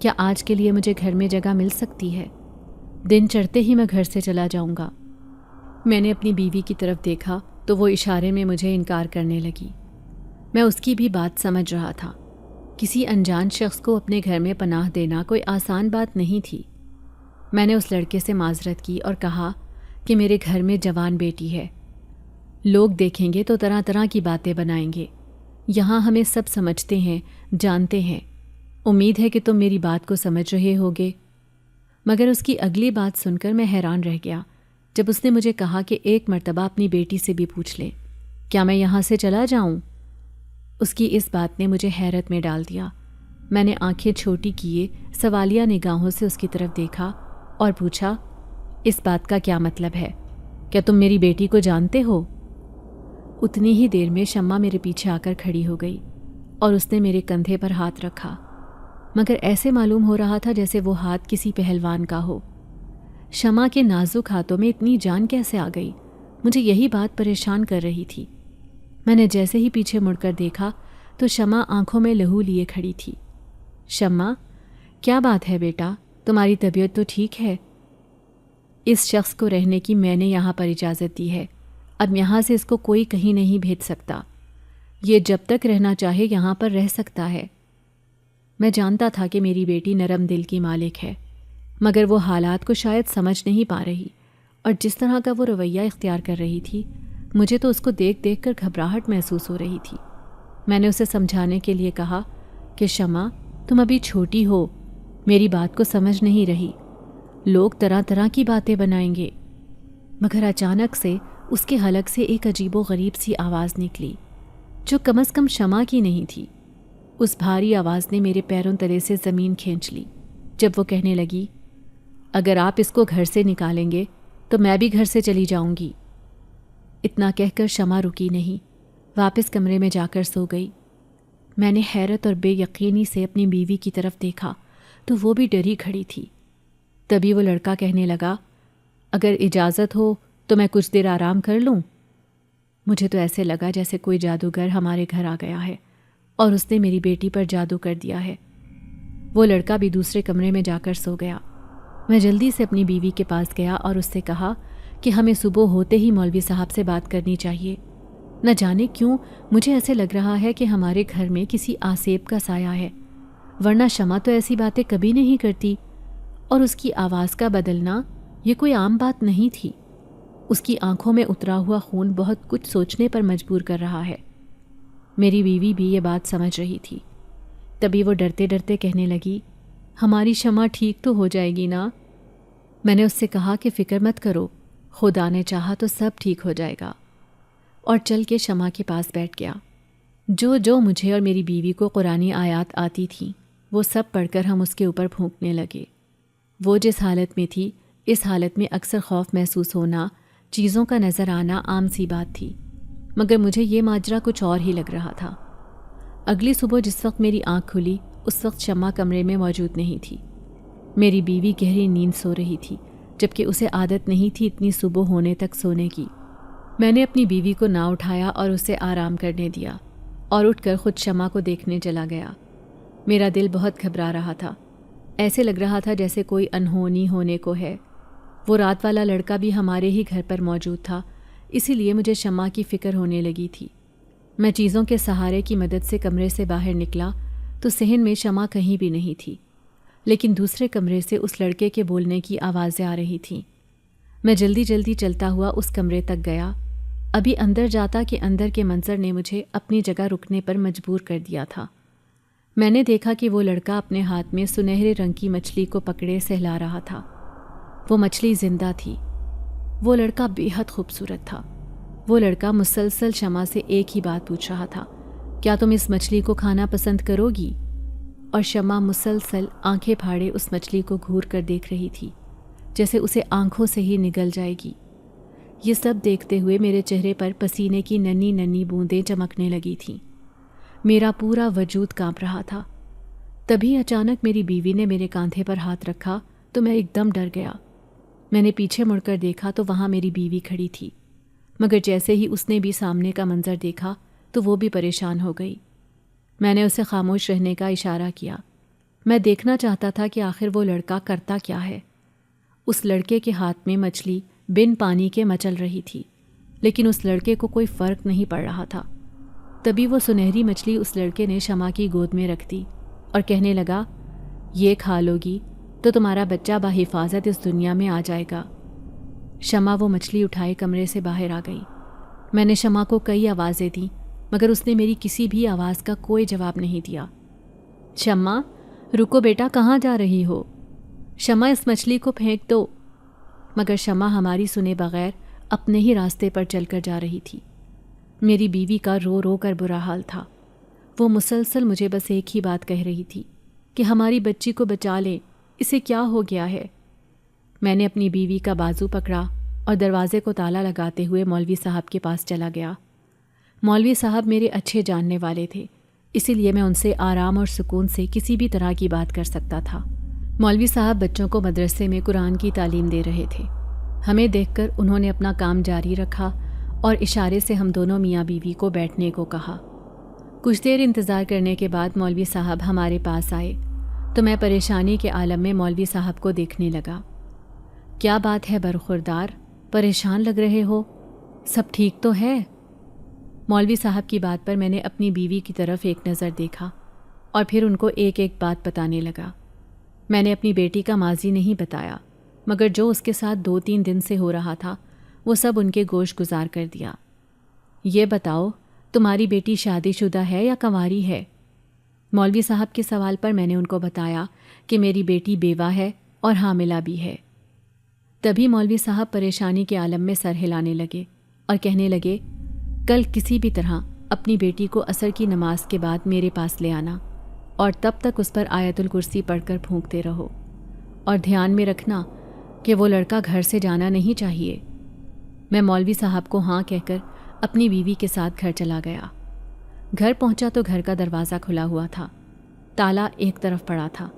کیا آج کے لیے مجھے گھر میں جگہ مل سکتی ہے؟ دن چڑھتے ہی میں گھر سے چلا جاؤں گا۔ میں نے اپنی بیوی کی طرف دیکھا تو وہ اشارے میں مجھے انکار کرنے لگی۔ میں اس کی بھی بات سمجھ رہا تھا۔ کسی انجان شخص کو اپنے گھر میں پناہ دینا کوئی آسان بات نہیں تھی۔ میں نے اس لڑکے سے معذرت کی اور کہا کہ میرے گھر میں جوان بیٹی ہے، لوگ دیکھیں گے تو طرح طرح کی باتیں بنائیں گے، یہاں ہمیں سب سمجھتے ہیں، جانتے ہیں۔ امید ہے کہ تم میری بات کو سمجھ رہے ہوگے۔ مگر اس کی اگلی بات سن کر میں حیران رہ گیا جب اس نے مجھے کہا کہ ایک مرتبہ اپنی بیٹی سے بھی پوچھ لے، کیا میں یہاں سے چلا جاؤں؟ اس کی اس بات نے مجھے حیرت میں ڈال دیا۔ میں نے آنکھیں چھوٹی کیے سوالیہ نگاہوں سے اس کی طرف دیکھا اور پوچھا، اس بات کا کیا مطلب ہے؟ کیا تم میری بیٹی کو جانتے ہو؟ اتنی ہی دیر میں شمع میرے پیچھے آ کر کھڑی ہو گئی اور اس نے میرے کندھے پر ہاتھ رکھا، مگر ایسے معلوم ہو رہا تھا جیسے وہ ہاتھ کسی پہلوان کا ہو۔ شمع کے نازک ہاتھوں میں اتنی جان کیسے آ گئی؟ مجھے یہی بات پریشان کر رہی تھی۔ میں نے جیسے ہی پیچھے مڑ کر دیکھا تو شمع آنکھوں میں لہو لیے کھڑی تھی۔ شمع، کیا بات ہے بیٹا؟ تمہاری طبیعت تو ٹھیک ہے؟ اس شخص کو رہنے کی میں نے یہاں پر اجازت دی ہے، اب یہاں سے اس کو کوئی کہیں نہیں بھیج سکتا۔ یہ جب تک رہنا چاہے یہاں پر رہ سکتا ہے۔ میں جانتا تھا کہ میری بیٹی نرم دل کی مالک ہے، مگر وہ حالات کو شاید سمجھ نہیں پا رہی، اور جس طرح کا وہ رویہ اختیار کر رہی تھی مجھے تو اس کو دیکھ دیکھ کر گھبراہٹ محسوس ہو رہی تھی۔ میں نے اسے سمجھانے کے لیے کہا کہ شمع، تم ابھی چھوٹی ہو، میری بات کو سمجھ نہیں رہی، لوگ طرح طرح کی باتیں بنائیں گے۔ مگر اچانک سے اس کے حلق سے ایک عجیب و غریب سی آواز نکلی جو کم از کم شمع کی نہیں تھی۔ اس بھاری آواز نے میرے پیروں تلے سے زمین کھینچ لی جب وہ کہنے لگی، اگر آپ اس کو گھر سے نکالیں گے تو میں بھی گھر سے چلی جاؤں گی۔ اتنا کہہ کر شمع رکی نہیں، واپس کمرے میں جا کر سو گئی۔ میں نے حیرت اور بے یقینی سے اپنی بیوی کی طرف دیکھا تو وہ بھی ڈری کھڑی تھی۔ تبھی وہ لڑکا کہنے لگا، اگر اجازت ہو تو میں کچھ دیر آرام کر لوں۔ مجھے تو ایسے لگا جیسے کوئی جادوگر ہمارے گھر آ گیا ہے اور اس نے میری بیٹی پر جادو کر دیا ہے۔ وہ لڑکا بھی دوسرے کمرے میں جا کر سو گیا۔ میں جلدی سے اپنی بیوی کے پاس گیا اور اس سے کہا کہ ہمیں صبح ہوتے ہی مولوی صاحب سے بات کرنی چاہیے۔ نہ جانے کیوں مجھے ایسے لگ رہا ہے کہ ہمارے گھر میں کسی آسیب کا سایہ ہے، ورنہ شمع تو ایسی باتیں کبھی نہیں کرتی، اور اس کی آواز کا بدلنا یہ کوئی عام بات نہیں تھی۔ اس کی آنکھوں میں اترا ہوا خون بہت کچھ سوچنے پر مجبور کر رہا ہے۔ میری بیوی بھی یہ بات سمجھ رہی تھی۔ تبھی وہ ڈرتے ڈرتے کہنے لگی، ہماری شمع ٹھیک تو ہو جائے گی نا؟ میں نے اس سے کہا کہ فکر مت کرو، خدا نے چاہا تو سب ٹھیک ہو جائے گا، اور چل کے شمع کے پاس بیٹھ گیا۔ جو مجھے اور میری بیوی کو قرآنی آیات آتی تھیں وہ سب پڑھ کر ہم اس کے اوپر پھونکنے لگے۔ وہ جس حالت میں تھی اس حالت میں اکثر خوف محسوس ہونا، چیزوں کا نظر آنا عام سی بات تھی، مگر مجھے یہ ماجرا کچھ اور ہی لگ رہا تھا۔ اگلی صبح جس وقت میری آنکھ کھلی اس وقت شمع کمرے میں موجود نہیں تھی۔ میری بیوی گہری نیند سو رہی تھی، جبکہ اسے عادت نہیں تھی اتنی صبح ہونے تک سونے کی۔ میں نے اپنی بیوی کو نہ اٹھایا اور اسے آرام کرنے دیا اور اٹھ کر خود شمع کو دیکھنے چلا گیا۔ میرا دل بہت گھبرا رہا تھا، ایسے لگ رہا تھا جیسے کوئی انہونی ہونے کو ہے۔ وہ رات والا لڑکا بھی ہمارے ہی گھر پر موجود تھا، اسی لیے مجھے شمع کی فکر ہونے لگی تھی۔ میں چیزوں کے سہارے کی مدد سے کمرے سے باہر نکلا تو صحن میں شمع کہیں بھی نہیں تھی، لیکن دوسرے کمرے سے اس لڑکے کے بولنے کی آوازیں آ رہی تھیں۔ میں جلدی جلدی چلتا ہوا اس کمرے تک گیا۔ ابھی اندر جاتا کہ اندر کے منظر نے مجھے اپنی جگہ رکنے پر مجبور کر دیا تھا۔ میں نے دیکھا کہ وہ لڑکا اپنے ہاتھ میں سنہرے رنگ کی مچھلی کو پکڑے سہلا رہا تھا۔ وہ مچھلی زندہ تھی۔ وہ لڑکا بے حد خوبصورت تھا۔ وہ لڑکا مسلسل شمع سے ایک ہی بات پوچھ رہا تھا، کیا تم اس مچھلی کو کھانا پسند کرو گی؟ اور شمع مسلسل آنکھیں پھاڑے اس مچھلی کو گھور کر دیکھ رہی تھی، جیسے اسے آنکھوں سے ہی نگل جائے گی۔ یہ سب دیکھتے ہوئے میرے چہرے پر پسینے کی ننھی ننھی بوندیں چمکنے لگی تھیں۔ میرا پورا وجود کانپ رہا تھا۔ تبھی اچانک میری بیوی نے میرے کاندھے پر ہاتھ رکھا تو میں ایک دم ڈر گیا۔ میں نے پیچھے مڑ کر دیکھا تو وہاں میری بیوی کھڑی تھی، مگر جیسے ہی اس نے بھی سامنے کا منظر دیکھا تو وہ بھی پریشان ہو گئی۔ میں نے اسے خاموش رہنے کا اشارہ کیا۔ میں دیکھنا چاہتا تھا کہ آخر وہ لڑکا کرتا کیا ہے۔ اس لڑکے کے ہاتھ میں مچھلی بن پانی کے مچل رہی تھی، لیکن اس لڑکے کو کوئی فرق نہیں پڑ رہا تھا۔ تبھی وہ سنہری مچھلی اس لڑکے نے شمع کی گود میں رکھ دی اور کہنے لگا، یہ کھا لو گی تو تمہارا بچہ بحفاظت اس دنیا میں آ جائے گا۔ شمع وہ مچھلی اٹھائے کمرے سے باہر آ گئی۔ میں نے شمع کو کئی آوازیں دیں، مگر اس نے میری کسی بھی آواز کا کوئی جواب نہیں دیا۔ شمع رکو بیٹا، کہاں جا رہی ہو؟ شمع اس مچھلی کو پھینک دو۔ مگر شمع ہماری سنے بغیر اپنے ہی راستے پر چل کر جا رہی تھی۔ میری بیوی کا رو رو کر برا حال تھا۔ وہ مسلسل مجھے بس ایک ہی بات کہہ رہی تھی کہ ہماری بچی کو بچا لیں، اسے کیا ہو گیا ہے۔ میں نے اپنی بیوی کا بازو پکڑا اور دروازے کو تالا لگاتے ہوئے مولوی صاحب کے پاس چلا گیا۔ مولوی صاحب میرے اچھے جاننے والے تھے، اسی لیے میں ان سے آرام اور سکون سے کسی بھی طرح کی بات کر سکتا تھا۔ مولوی صاحب بچوں کو مدرسے میں قرآن کی تعلیم دے رہے تھے۔ ہمیں دیکھ کر انہوں نے اپنا کام جاری رکھا اور اشارے سے ہم دونوں میاں بیوی کو بیٹھنے کو کہا۔ کچھ دیر انتظار کرنے کے بعد مولوی صاحب ہمارے پاس آئے تو میں پریشانی کے عالم میں مولوی صاحب کو دیکھنے لگا۔ کیا بات ہے برخوردار، پریشان لگ رہے ہو؟ سب ٹھیک تو ہے؟ مولوی صاحب کی بات پر میں نے اپنی بیوی کی طرف ایک نظر دیکھا اور پھر ان کو ایک ایک بات بتانے لگا۔ میں نے اپنی بیٹی کا ماضی نہیں بتایا، مگر جو اس کے ساتھ 2-3 دن سے ہو رہا تھا وہ سب ان کے گوش گزار کر دیا۔ یہ بتاؤ تمہاری بیٹی شادی شدہ ہے یا کنواری ہے؟ مولوی صاحب کے سوال پر میں نے ان کو بتایا کہ میری بیٹی بیوہ ہے اور حاملہ بھی ہے۔ تبھی مولوی صاحب پریشانی کے عالم میں سر ہلانے لگے اور کہنے لگے، کل کسی بھی طرح اپنی بیٹی کو عصر کی نماز کے بعد میرے پاس لے آنا اور تب تک اس پر آیت الکرسی پڑھ کر پھونکتے رہو، اور دھیان میں رکھنا کہ وہ لڑکا گھر سے جانا نہیں چاہیے۔ میں مولوی صاحب کو ہاں کہہ کر اپنی بیوی کے ساتھ گھر چلا گیا۔ گھر پہنچا تو گھر کا دروازہ کھلا ہوا تھا، تالا ایک طرف پڑا تھا۔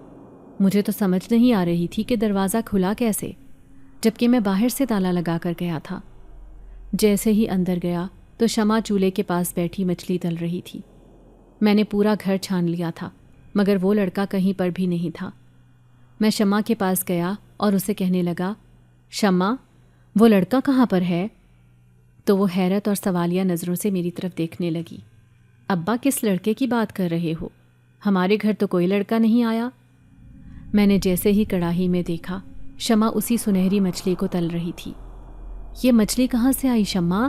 مجھے تو سمجھ نہیں آ رہی تھی کہ دروازہ کھلا کیسے، جبکہ میں باہر سے تالا لگا کر گیا تھا۔ جیسے ہی اندر گیا تو شمع چولہے کے پاس بیٹھی مچھلی تل رہی تھی۔ میں نے پورا گھر چھان لیا تھا مگر وہ لڑکا کہیں پر بھی نہیں تھا۔ میں شمع کے پاس گیا اور اسے کہنے لگا، شمع وہ لڑکا کہاں پر ہے؟ تو وہ حیرت اور سوالیہ نظروں سے میری طرف دیکھنے لگی۔ ابا کس لڑکے کی بات کر رہے ہو؟ ہمارے گھر تو کوئی لڑکا نہیں آیا۔ میں نے جیسے ہی کڑاہی میں دیکھا، شمع اسی سنہری مچھلی کو تل رہی تھی۔ یہ مچھلی کہاں سے آئی شمع؟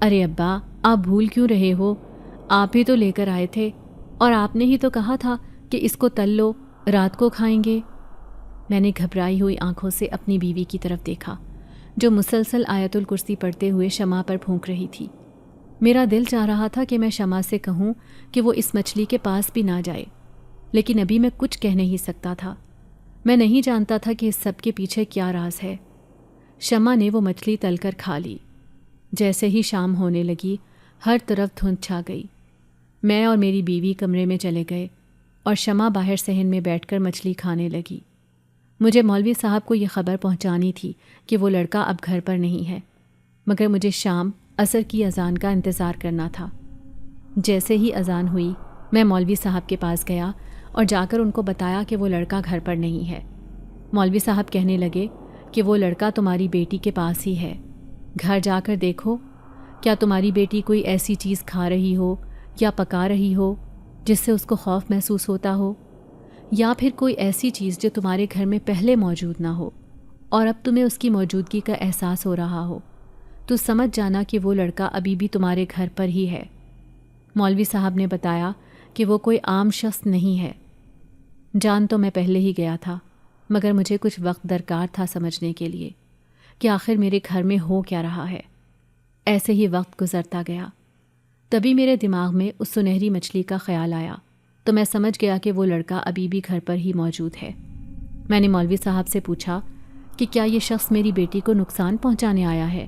ارے ابا آپ بھول کیوں رہے ہو؟ آپ ہی تو لے کر آئے تھے اور آپ نے ہی تو کہا تھا کہ اس کو تل لو، رات کو کھائیں گے۔ میں نے گھبرائی ہوئی آنکھوں سے اپنی بیوی کی طرف دیکھا جو مسلسل آیت الکرسی پڑھتے ہوئے شمع پر پھونک رہی تھی۔ میرا دل چاہ رہا تھا کہ میں شمع سے کہوں کہ وہ اس مچھلی کے پاس بھی نہ جائے، لیکن ابھی میں کچھ کہہ نہیں سکتا تھا۔ میں نہیں جانتا تھا کہ اس سب کے پیچھے کیا راز ہے۔ شمع نے وہ مچھلی تل کر کھا لی۔ جیسے ہی شام ہونے لگی ہر طرف دھند چھا گئی۔ میں اور میری بیوی کمرے میں چلے گئے اور شمع باہر صحن میں بیٹھ کر مچھلی کھانے لگی۔ مجھے مولوی صاحب کو یہ خبر پہنچانی تھی کہ وہ لڑکا اب گھر پر نہیں ہے، مگر مجھے شام عصر کی اذان کا انتظار کرنا تھا۔ جیسے ہی اذان ہوئی میں مولوی صاحب کے پاس گیا اور جا کر ان کو بتایا کہ وہ لڑکا گھر پر نہیں ہے۔ مولوی صاحب کہنے لگے کہ وہ لڑکا تمہاری بیٹی کے پاس ہی ہے، گھر جا کر دیکھو، کیا تمہاری بیٹی کوئی ایسی چیز کھا رہی ہو یا پکا رہی ہو جس سے اس کو خوف محسوس ہوتا ہو، یا پھر کوئی ایسی چیز جو تمہارے گھر میں پہلے موجود نہ ہو اور اب تمہیں اس کی موجودگی کا احساس ہو رہا ہو، تو سمجھ جانا کہ وہ لڑکا ابھی بھی تمہارے گھر پر ہی ہے۔ مولوی صاحب نے بتایا کہ وہ کوئی عام شخص نہیں ہے۔ جان تو میں پہلے ہی گیا تھا، مگر مجھے کچھ وقت درکار تھا سمجھنے کے لیے کہ آخر میرے گھر میں ہو کیا رہا ہے۔ ایسے ہی وقت گزرتا گیا۔ تبھی میرے دماغ میں اس سنہری مچھلی کا خیال آیا تو میں سمجھ گیا کہ وہ لڑکا ابھی بھی گھر پر ہی موجود ہے۔ میں نے مولوی صاحب سے پوچھا کہ کیا یہ شخص میری بیٹی کو نقصان پہنچانے آیا ہے؟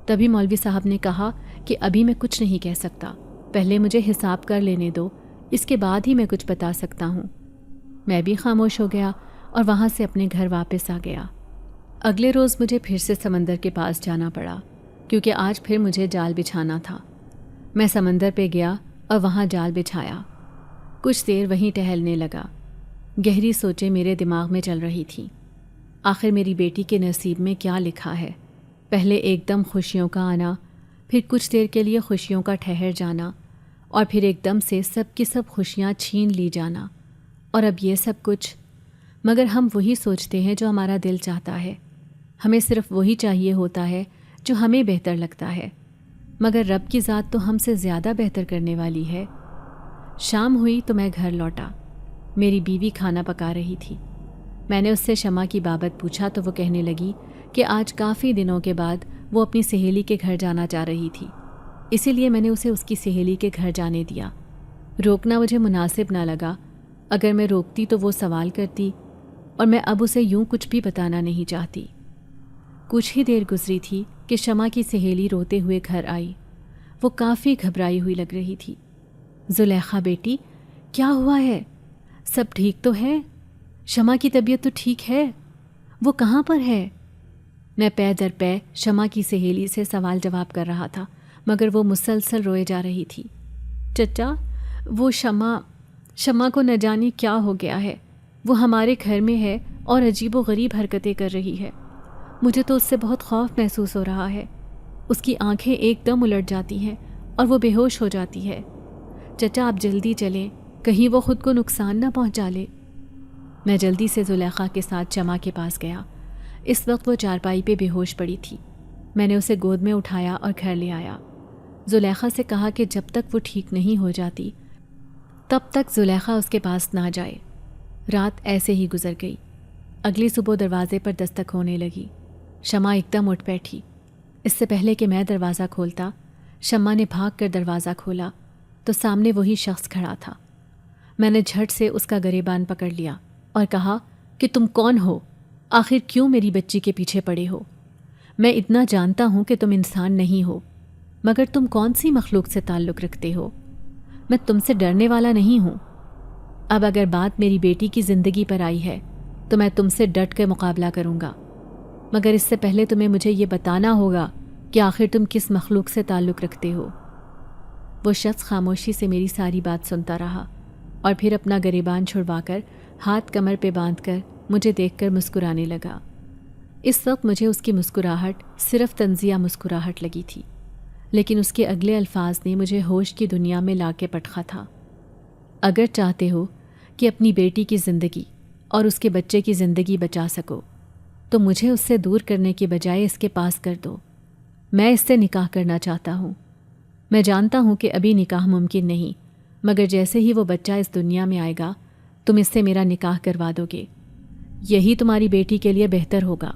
تبھی مولوی صاحب نے کہا کہ ابھی میں کچھ نہیں کہہ سکتا، پہلے مجھے حساب کر لینے دو، اس کے بعد ہی میں کچھ بتا سکتا ہوں۔ میں بھی خاموش ہو گیا اور وہاں سے اپنے گھر واپس آ گیا۔ اگلے روز مجھے پھر سے سمندر کے پاس جانا پڑا کیونکہ آج پھر مجھے جال بچھانا تھا۔ میں سمندر پہ گیا اور وہاں جال بچھایا۔ کچھ دیر وہیں ٹہلنے لگا۔ گہری سوچیں میرے دماغ میں چل رہی تھیں۔ آخر میری بیٹی کے نصیب میں کیا لکھا ہے؟ پہلے ایک دم خوشیوں کا آنا، پھر کچھ دیر کے لیے خوشیوں کا ٹھہر جانا، اور پھر ایک دم سے سب کی سب خوشیاں چھین لی جانا، اور اب یہ سب کچھ۔ مگر ہم وہی سوچتے ہیں جو ہمارا دل چاہتا ہے، ہمیں صرف وہی چاہیے ہوتا ہے جو ہمیں بہتر لگتا ہے، مگر رب کی ذات تو ہم سے زیادہ بہتر کرنے والی ہے۔ شام ہوئی تو میں گھر لوٹا۔ میری بیوی کھانا پکا رہی تھی۔ میں نے اس سے شمع کی بابت پوچھا تو وہ کہنے لگی کہ آج کافی دنوں کے بعد وہ اپنی سہیلی کے گھر جانا چاہ رہی تھی، اسی لیے میں نے اسے اس کی سہیلی کے گھر جانے دیا۔ روکنا مجھے مناسب نہ لگا، اگر میں روکتی تو وہ سوال کرتی، اور میں اب اسے یوں کچھ بھی بتانا نہیں چاہتی۔ کچھ ہی دیر گزری تھی کہ شمع کی سہیلی روتے ہوئے گھر آئی۔ وہ کافی گھبرائی ہوئی لگ رہی تھی۔ زلیخا بیٹی، کیا ہوا ہے؟ سب ٹھیک تو ہے؟ شمع کی طبیعت تو ٹھیک ہے؟ وہ کہاں پر ہے؟ میں پے در پے شمع کی سہیلی سے سوال جواب کر رہا تھا، مگر وہ مسلسل روئے جا رہی تھی۔ چچا، وہ شمع کو نہ جانے کیا ہو گیا ہے۔ وہ ہمارے گھر میں ہے اور عجیب و غریب حرکتیں کر رہی ہے۔ مجھے تو اس سے بہت خوف محسوس ہو رہا ہے۔ اس کی آنکھیں ایک دم الٹ جاتی ہیں اور وہ بے ہوش ہو جاتی ہے۔ چچا آپ جلدی چلیں، کہیں وہ خود کو نقصان نہ پہنچا لے۔ میں جلدی سے زلیخا کے ساتھ شمع کے پاس گیا۔ اس وقت وہ چارپائی پہ بے ہوش پڑی تھی۔ میں نے اسے گود میں اٹھایا اور گھر لے آیا۔ زلیخا سے کہا کہ جب تک وہ ٹھیک نہیں ہو جاتی تب تک زلیخا اس کے پاس نہ جائے۔ رات ایسے ہی گزر گئی۔ اگلی صبح دروازے پر دستک ہونے لگی۔ شمع ایک دم اٹھ بیٹھی۔ اس سے پہلے کہ میں دروازہ کھولتا، شمع نے بھاگ کر دروازہ کھولا تو سامنے وہی شخص کھڑا تھا۔ میں نے جھٹ سے اس کا گریبان پکڑ لیا اور کہا کہ تم کون ہو؟ آخر کیوں میری بچی کے پیچھے پڑے ہو؟ میں اتنا جانتا ہوں کہ تم انسان نہیں ہو، مگر تم کون سی مخلوق سے تعلق رکھتے ہو؟ میں تم سے ڈرنے والا نہیں ہوں۔ اب اگر بات میری بیٹی کی زندگی پر آئی ہے تو میں تم سے ڈٹ کے مقابلہ کروں گا، مگر اس سے پہلے تمہیں مجھے یہ بتانا ہوگا کہ آخر تم کس مخلوق سے تعلق رکھتے ہو۔ وہ شخص خاموشی سے میری ساری بات سنتا رہا اور پھر اپنا گریبان چھڑوا کر ہاتھ کمر پہ باندھ کر مجھے دیکھ کر مسکرانے لگا۔ اس وقت مجھے اس کی مسکراہٹ صرف طنزیہ مسکراہٹ لگی تھی، لیکن اس کے اگلے الفاظ نے مجھے ہوش کی دنیا میں لا کے پٹخا تھا۔ اگر چاہتے ہو کہ اپنی بیٹی کی زندگی اور اس کے بچے کی زندگی بچا سکو تو مجھے اس سے دور کرنے کی بجائے اس کے پاس کر دو۔ میں اس سے نکاح کرنا چاہتا ہوں۔ میں جانتا ہوں کہ ابھی نکاح ممکن نہیں، مگر جیسے ہی وہ بچہ اس دنیا میں آئے گا تم اس سے میرا نکاح کروا دو گے۔ یہی تمہاری بیٹی کے لیے بہتر ہوگا۔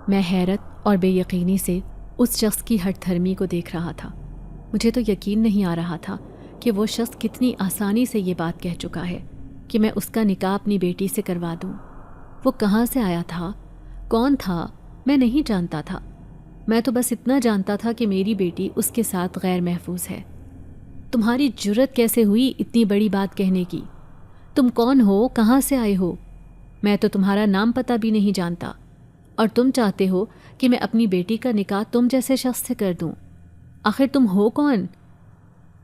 میں حیرت اور بے یقینی سے اس شخص کی ہٹ دھرمی کو دیکھ رہا تھا۔ مجھے تو یقین نہیں آ رہا تھا کہ وہ شخص کتنی آسانی سے یہ بات کہہ چکا ہے کہ میں اس کا نکاح اپنی بیٹی سے کروا دوں۔ وہ کہاں سے آیا تھا؟ کون تھا؟ میں نہیں جانتا تھا۔ میں تو بس اتنا جانتا تھا کہ میری بیٹی اس کے ساتھ غیر محفوظ ہے۔ تمہاری جرت کیسے ہوئی اتنی بڑی بات کہنے کی؟ تم کون ہو؟ کہاں سے آئے ہو؟ میں تو تمہارا نام پتہ بھی نہیں جانتا، اور تم چاہتے ہو کہ میں اپنی بیٹی کا نکاح تم جیسے شخص سے کر دوں۔ آخر تم ہو کون؟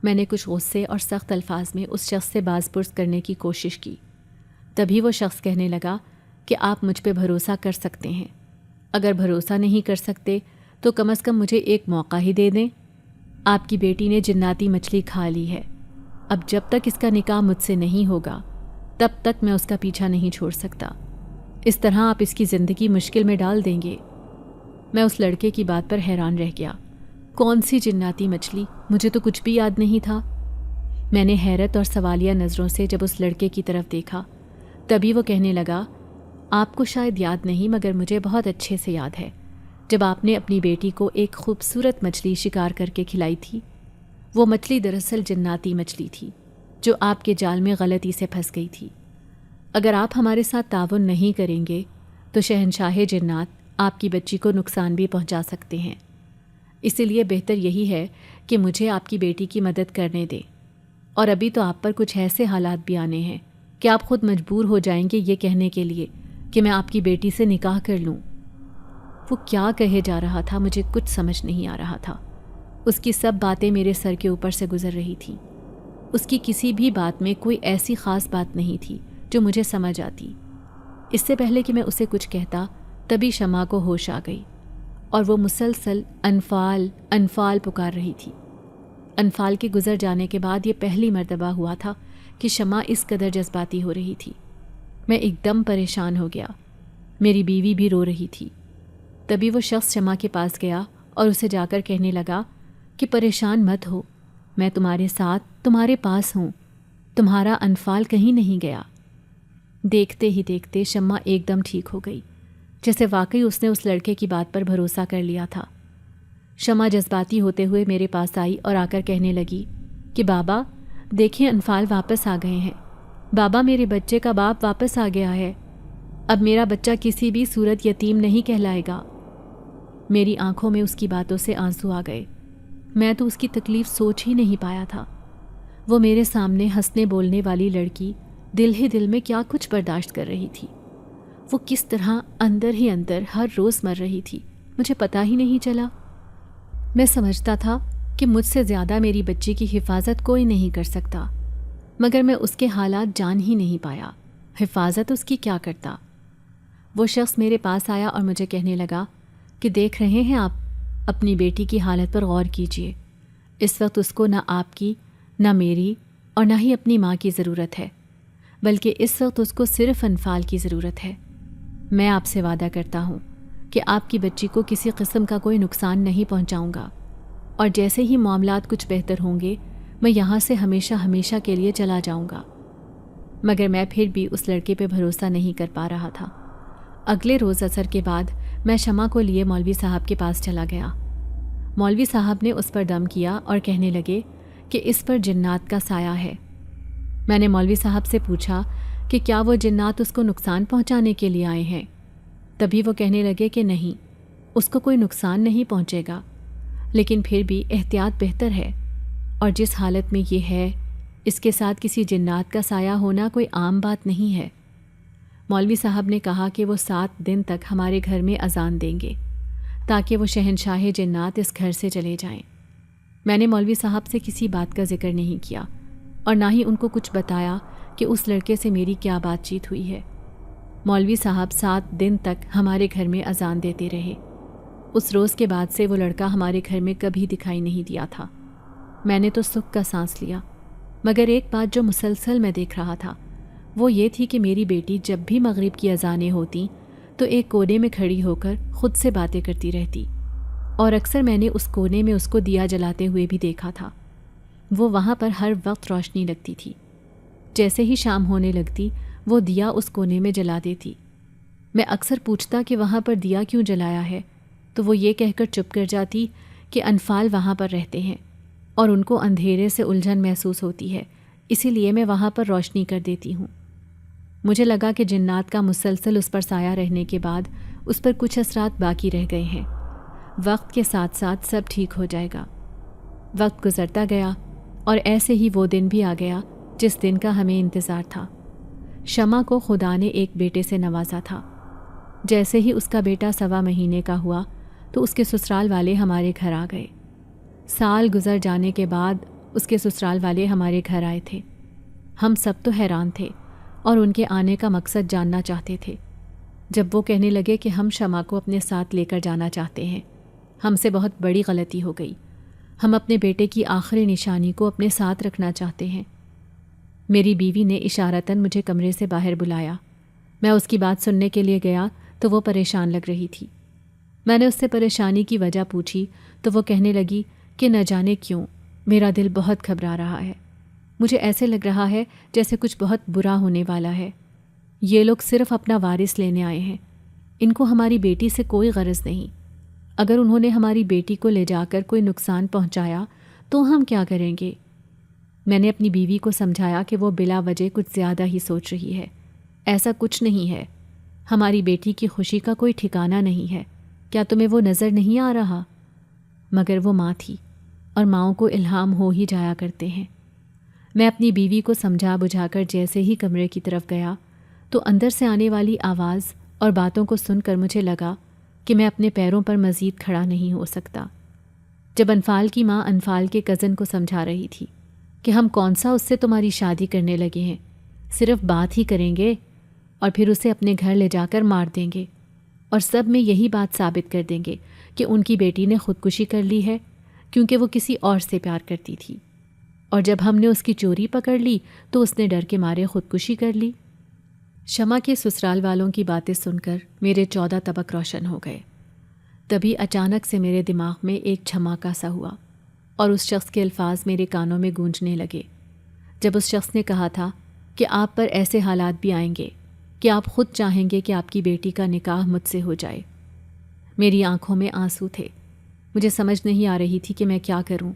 میں نے کچھ غصے اور سخت الفاظ میں اس شخص سے باز پرس کرنے کی کوشش کی۔ تبھی وہ شخص کہنے لگا کہ آپ مجھ پہ بھروسہ کر سکتے ہیں۔ اگر بھروسہ نہیں کر سکتے تو کم از کم مجھے ایک موقع ہی دے دیں۔ آپ کی بیٹی نے جناتی مچھلی کھا لی ہے۔ اب جب تک اس کا نکاح مجھ سے نہیں ہوگا تب تک میں اس کا پیچھا نہیں چھوڑ سکتا۔ اس طرح آپ اس کی زندگی مشکل میں ڈال دیں گے۔ میں اس لڑکے کی بات پر حیران رہ گیا۔ کون سی جناتی مچھلی؟ مجھے تو کچھ بھی یاد نہیں تھا۔ میں نے حیرت اور سوالیہ نظروں سے جب اس لڑکے کی طرف دیکھا تبھی وہ کہنے لگا، آپ کو شاید یاد نہیں مگر مجھے بہت اچھے سے یاد ہے جب آپ نے اپنی بیٹی کو ایک خوبصورت مچھلی شکار کر کے کھلائی تھی۔ وہ مچھلی دراصل جناتی مچھلی تھی جو آپ کے جال میں غلطی سے پھنس گئی تھی۔ اگر آپ ہمارے ساتھ تعاون نہیں کریں گے تو شہنشاہ جنات آپ کی بچی کو نقصان بھی پہنچا سکتے ہیں۔ اسی لیے بہتر یہی ہے کہ مجھے آپ کی بیٹی کی مدد کرنے دیں، اور ابھی تو آپ پر کچھ ایسے حالات بھی آنے ہیں کہ آپ خود مجبور ہو جائیں گے یہ کہنے کے لیے کہ میں آپ کی بیٹی سے نکاح کر لوں۔ وہ کیا کہے جا رہا تھا مجھے کچھ سمجھ نہیں آ رہا تھا۔ اس کی سب باتیں میرے سر کے اوپر سے گزر رہی تھیں۔ اس کی کسی بھی بات میں کوئی ایسی خاص بات نہیں تھی جو مجھے سمجھ آتی۔ اس سے پہلے کہ میں اسے کچھ کہتا تبھی شمع کو ہوش آ گئی اور وہ مسلسل انفال انفال پکار رہی تھی۔ انفال کے گزر جانے کے بعد یہ پہلی مرتبہ ہوا تھا کہ شمع اس قدر جذباتی ہو رہی تھی۔ میں ایک دم پریشان ہو گیا۔ میری بیوی بھی رو رہی تھی۔ تبھی وہ شخص شمع کے پاس گیا اور اسے جا کر کہنے لگا کہ پریشان مت ہو، میں تمہارے ساتھ تمہارے پاس ہوں، تمہارا انفال کہیں نہیں گیا۔ دیکھتے ہی دیکھتے شمع ایک دم ٹھیک ہو گئی، جیسے واقعی اس نے اس لڑکے کی بات پر بھروسہ کر لیا تھا۔ شمع جذباتی ہوتے ہوئے میرے پاس آئی اور آ کر کہنے لگی کہ بابا دیکھیں، انفال واپس آ گئے ہیں، بابا میرے بچے کا باپ واپس آ گیا ہے، اب میرا بچہ کسی بھی صورت یتیم نہیں کہلائے گا۔ میری آنکھوں میں اس کی باتوں سے آنسو آ گئے۔ میں تو اس کی تکلیف سوچ ہی نہیں پایا تھا۔ وہ میرے سامنے ہنسنے بولنے والی لڑکی دل ہی دل میں کیا کچھ برداشت کر رہی تھی، وہ کس طرح اندر ہی اندر ہر روز مر رہی تھی، مجھے پتہ ہی نہیں چلا۔ میں سمجھتا تھا کہ مجھ سے زیادہ میری بچی کی حفاظت کوئی نہیں کر سکتا، مگر میں اس کے حالات جان ہی نہیں پایا، حفاظت اس کی کیا کرتا۔ وہ شخص میرے پاس آیا اور مجھے کہنے لگا کہ دیکھ رہے ہیں آپ، اپنی بیٹی کی حالت پر غور کیجیے، اس وقت اس کو نہ آپ کی، نہ میری اور نہ ہی اپنی ماں کی ضرورت ہے، بلکہ اس وقت اس کو صرف انفال کی ضرورت ہے۔ میں آپ سے وعدہ کرتا ہوں کہ آپ کی بچی کو کسی قسم کا کوئی نقصان نہیں پہنچاؤں گا، اور جیسے ہی معاملات کچھ بہتر ہوں گے میں یہاں سے ہمیشہ ہمیشہ کے لیے چلا جاؤں گا۔ مگر میں پھر بھی اس لڑکے پہ بھروسہ نہیں کر پا رہا تھا۔ اگلے روز عصر کے بعد میں شمع کو لیے مولوی صاحب کے پاس چلا گیا۔ مولوی صاحب نے اس پر دم کیا اور کہنے لگے کہ اس پر جنات کا سایہ ہے۔ میں نے مولوی صاحب سے پوچھا کہ کیا وہ جنات اس کو نقصان پہنچانے کے لیے آئے ہیں؟ تبھی وہ کہنے لگے کہ نہیں، اس کو کوئی نقصان نہیں پہنچے گا، لیکن پھر بھی احتیاط بہتر ہے، اور جس حالت میں یہ ہے اس کے ساتھ کسی جنات کا سایہ ہونا کوئی عام بات نہیں ہے۔ مولوی صاحب نے کہا کہ وہ 7 دن تک ہمارے گھر میں اذان دیں گے تاکہ وہ شہنشاہ جنات اس گھر سے چلے جائیں۔ میں نے مولوی صاحب سے کسی بات کا ذکر نہیں کیا اور نہ ہی ان کو کچھ بتایا کہ اس لڑکے سے میری کیا بات چیت ہوئی ہے۔ مولوی صاحب 7 دن تک ہمارے گھر میں اذان دیتے رہے۔ اس روز کے بعد سے وہ لڑکا ہمارے گھر میں کبھی دکھائی نہیں دیا تھا۔ میں نے تو سکھ کا سانس لیا، مگر ایک بات جو مسلسل میں دیکھ رہا تھا وہ یہ تھی کہ میری بیٹی جب بھی مغرب کی اذانیں ہوتیں تو ایک کونے میں کھڑی ہو کر خود سے باتیں کرتی رہتی، اور اکثر میں نے اس کونے میں اس کو دیا جلاتے ہوئے بھی دیکھا تھا۔ وہ وہاں پر ہر وقت روشنی لگتی تھی، جیسے ہی شام ہونے لگتی وہ دیا اس کونے میں جلا دیتی۔ میں اکثر پوچھتا کہ وہاں پر دیا کیوں جلایا ہے، تو وہ یہ کہہ کر چپ کر جاتی کہ انفال وہاں پر رہتے ہیں اور ان کو اندھیرے سے الجھن محسوس ہوتی ہے، اسی لیے میں وہاں پر روشنی کر دیتی ہوں۔ مجھے لگا کہ جنات کا مسلسل اس پر سایہ رہنے کے بعد اس پر کچھ اثرات باقی رہ گئے ہیں، وقت کے ساتھ ساتھ سب ٹھیک ہو جائے گا۔ وقت گزرتا گیا اور ایسے ہی وہ دن بھی آ گیا جس دن کا ہمیں انتظار تھا۔ شمع کو خدا نے ایک بیٹے سے نوازا تھا۔ جیسے ہی اس کا بیٹا 1.25 مہینے کا ہوا تو اس کے سسرال والے ہمارے گھر آ گئے۔ سال گزر جانے کے بعد اس کے سسرال والے ہمارے گھر آئے تھے۔ ہم سب تو حیران تھے اور ان کے آنے کا مقصد جاننا چاہتے تھے۔ جب وہ کہنے لگے کہ ہم شمع کو اپنے ساتھ لے کر جانا چاہتے ہیں، ہم سے بہت بڑی غلطی ہو گئی، ہم اپنے بیٹے کی آخری نشانی کو اپنے ساتھ رکھنا چاہتے ہیں۔ میری بیوی نے اشارتاً مجھے کمرے سے باہر بلایا۔ میں اس کی بات سننے کے لیے گیا تو وہ پریشان لگ رہی تھی۔ میں نے اس سے پریشانی کی وجہ پوچھی تو وہ کہنے لگی کہ نہ جانے کیوں میرا دل بہت گھبرا رہا ہے، مجھے ایسے لگ رہا ہے جیسے کچھ بہت برا ہونے والا ہے۔ یہ لوگ صرف اپنا وارث لینے آئے ہیں، ان کو ہماری بیٹی سے کوئی غرض نہیں۔ اگر انہوں نے ہماری بیٹی کو لے جا کر کوئی نقصان پہنچایا تو ہم کیا کریں گے؟ میں نے اپنی بیوی کو سمجھایا کہ وہ بلا وجہ کچھ زیادہ ہی سوچ رہی ہے، ایسا کچھ نہیں ہے، ہماری بیٹی کی خوشی کا کوئی ٹھکانہ نہیں ہے، کیا تمہیں وہ نظر نہیں آ رہا؟ مگر وہ ماں تھی اور ماؤں کو الہام ہو ہی جایا کرتے ہیں۔ میں اپنی بیوی کو سمجھا بجھا کر جیسے ہی کمرے کی طرف گیا تو اندر سے آنے والی آواز اور باتوں کو سن کر مجھے لگا کہ میں اپنے پیروں پر مزید کھڑا نہیں ہو سکتا۔ جب انفال کی ماں انفال کے کزن کو سمجھا رہی تھی کہ ہم کون سا اس سے تمہاری شادی کرنے لگے ہیں، صرف بات ہی کریں گے اور پھر اسے اپنے گھر لے جا کر مار دیں گے، اور سب میں یہی بات ثابت کر دیں گے کہ ان کی بیٹی نے خودکشی کر لی ہے کیونکہ وہ کسی اور سے پیار کرتی تھی، اور جب ہم نے اس کی چوری پکڑ لی تو اس نے ڈر کے مارے خودکشی کر لی۔ شمع کے سسرال والوں کی باتیں سن کر میرے 14 طبق روشن ہو گئے۔ تبھی اچانک سے میرے دماغ میں ایک جھماکا سا ہوا اور اس شخص کے الفاظ میرے کانوں میں گونجنے لگے جب اس شخص نے کہا تھا کہ آپ پر ایسے حالات بھی آئیں گے کہ آپ خود چاہیں گے کہ آپ کی بیٹی کا نکاح مجھ سے ہو جائے۔ میری آنکھوں میں آنسو تھے، مجھے سمجھ نہیں آ رہی تھی کہ میں کیا کروں۔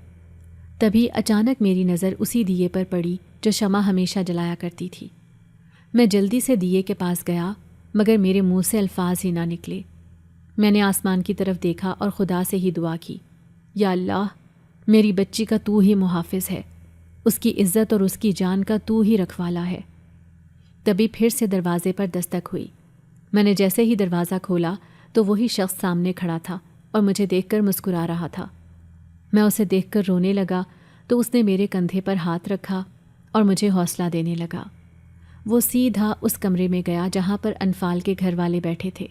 تبھی اچانک میری نظر اسی دیے پر پڑی جو شمع ہمیشہ جلایا کرتی تھی۔ میں جلدی سے دیے کے پاس گیا مگر میرے منہ سے الفاظ ہی نہ نکلے۔ میں نے آسمان کی طرف دیکھا اور خدا سے ہی دعا کی، یا اللہ، میری بچی کا تو ہی محافظ ہے، اس کی عزت اور اس کی جان کا تو ہی رکھوالا ہے۔ تبھی پھر سے دروازے پر دستک ہوئی۔ میں نے جیسے ہی دروازہ کھولا تو وہی شخص سامنے کھڑا تھا اور مجھے دیکھ کر مسکرا رہا تھا۔ میں اسے دیکھ کر رونے لگا تو اس نے میرے کندھے پر ہاتھ رکھا اور مجھے حوصلہ دینے لگا۔ وہ سیدھا اس کمرے میں گیا جہاں پر انفال کے گھر والے بیٹھے تھے۔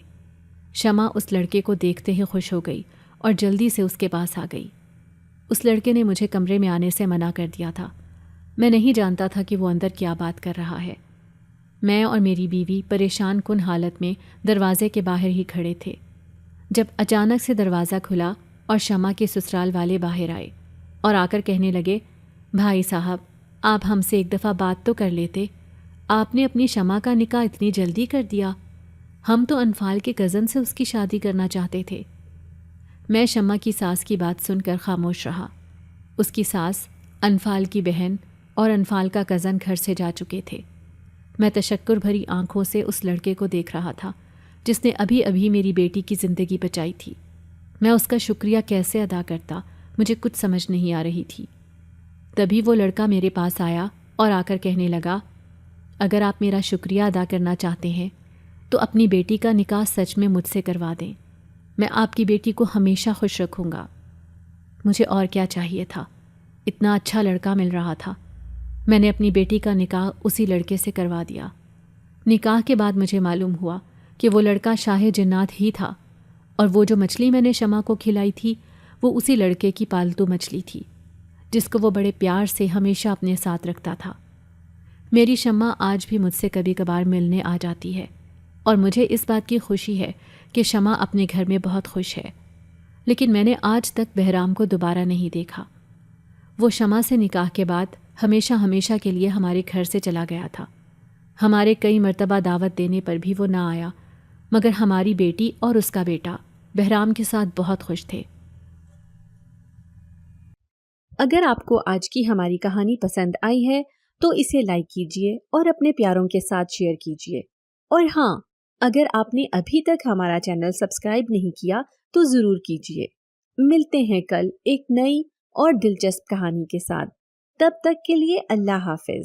شمع اس لڑکے کو دیکھتے ہی خوش ہو گئی اور جلدی سے اس کے پاس آ گئی۔ اس لڑکے نے مجھے کمرے میں آنے سے منع کر دیا تھا۔ میں نہیں جانتا تھا کہ وہ اندر کیا بات کر رہا ہے۔ میں اور میری بیوی پریشان کن حالت میں دروازے کے باہر ہی کھڑے تھے جب اچانک سے دروازہ کھلا اور شمع کے سسرال والے باہر آئے اور آ کر کہنے لگے، بھائی صاحب، آپ ہم سے ایک دفعہ بات تو کر لیتے، آپ نے اپنی شمع کا نکاح اتنی جلدی کر دیا، ہم تو انفال کے کزن سے اس کی شادی کرنا چاہتے تھے۔ میں شمع کی ساس کی بات سن کر خاموش رہا۔ اس کی ساس، انفال کی بہن اور انفال کا کزن گھر سے جا چکے تھے۔ میں تشکر بھری آنکھوں سے اس لڑکے کو دیکھ رہا تھا جس نے ابھی ابھی میری بیٹی کی زندگی بچائی تھی۔ میں اس کا شکریہ کیسے ادا کرتا، مجھے کچھ سمجھ نہیں آ رہی تھی۔ تبھی وہ لڑکا میرے پاس آیا اور آ کر کہنے لگا، اگر آپ میرا شکریہ ادا کرنا چاہتے ہیں تو اپنی بیٹی کا نکاح سچ میں مجھ سے کروا دیں، میں آپ کی بیٹی کو ہمیشہ خوش رکھوں گا۔ مجھے اور کیا چاہیے تھا، اتنا اچھا لڑکا مل رہا تھا۔ میں نے اپنی بیٹی کا نکاح اسی لڑکے سے کروا دیا۔ نکاح کے بعد مجھے معلوم ہوا کہ وہ لڑکا شاہ جنات ہی تھا اور وہ جو مچھلی میں نے شمع کو کھلائی تھی وہ اسی لڑکے کی پالتو مچھلی تھی جس کو وہ بڑے پیار سے ہمیشہ اپنے ساتھ رکھتا تھا۔ میری شمع آج بھی مجھ سے کبھی کبھار ملنے آ جاتی ہے اور مجھے اس بات کی خوشی ہے کہ شمع اپنے گھر میں بہت خوش ہے، لیکن میں نے آج تک بہرام کو دوبارہ نہیں دیکھا۔ وہ شمع سے نکاح کے بعد ہمیشہ ہمیشہ کے لیے ہمارے گھر سے چلا گیا تھا۔ ہمارے کئی مرتبہ دعوت دینے پر بھی وہ نہ آیا، مگر ہماری بیٹی اور اس کا بیٹا بہرام کے ساتھ بہت خوش تھے۔ اگر آپ کو آج کی ہماری کہانی پسند آئی ہے تو اسے لائک کیجیے اور اپنے پیاروں کے ساتھ شیئر کیجیے، اور ہاں، اگر آپ نے ابھی تک ہمارا چینل سبسکرائب نہیں کیا تو ضرور کیجیے۔ ملتے ہیں کل ایک نئی اور دلچسپ کہانی کے ساتھ، تب تک کے لیے اللہ حافظ۔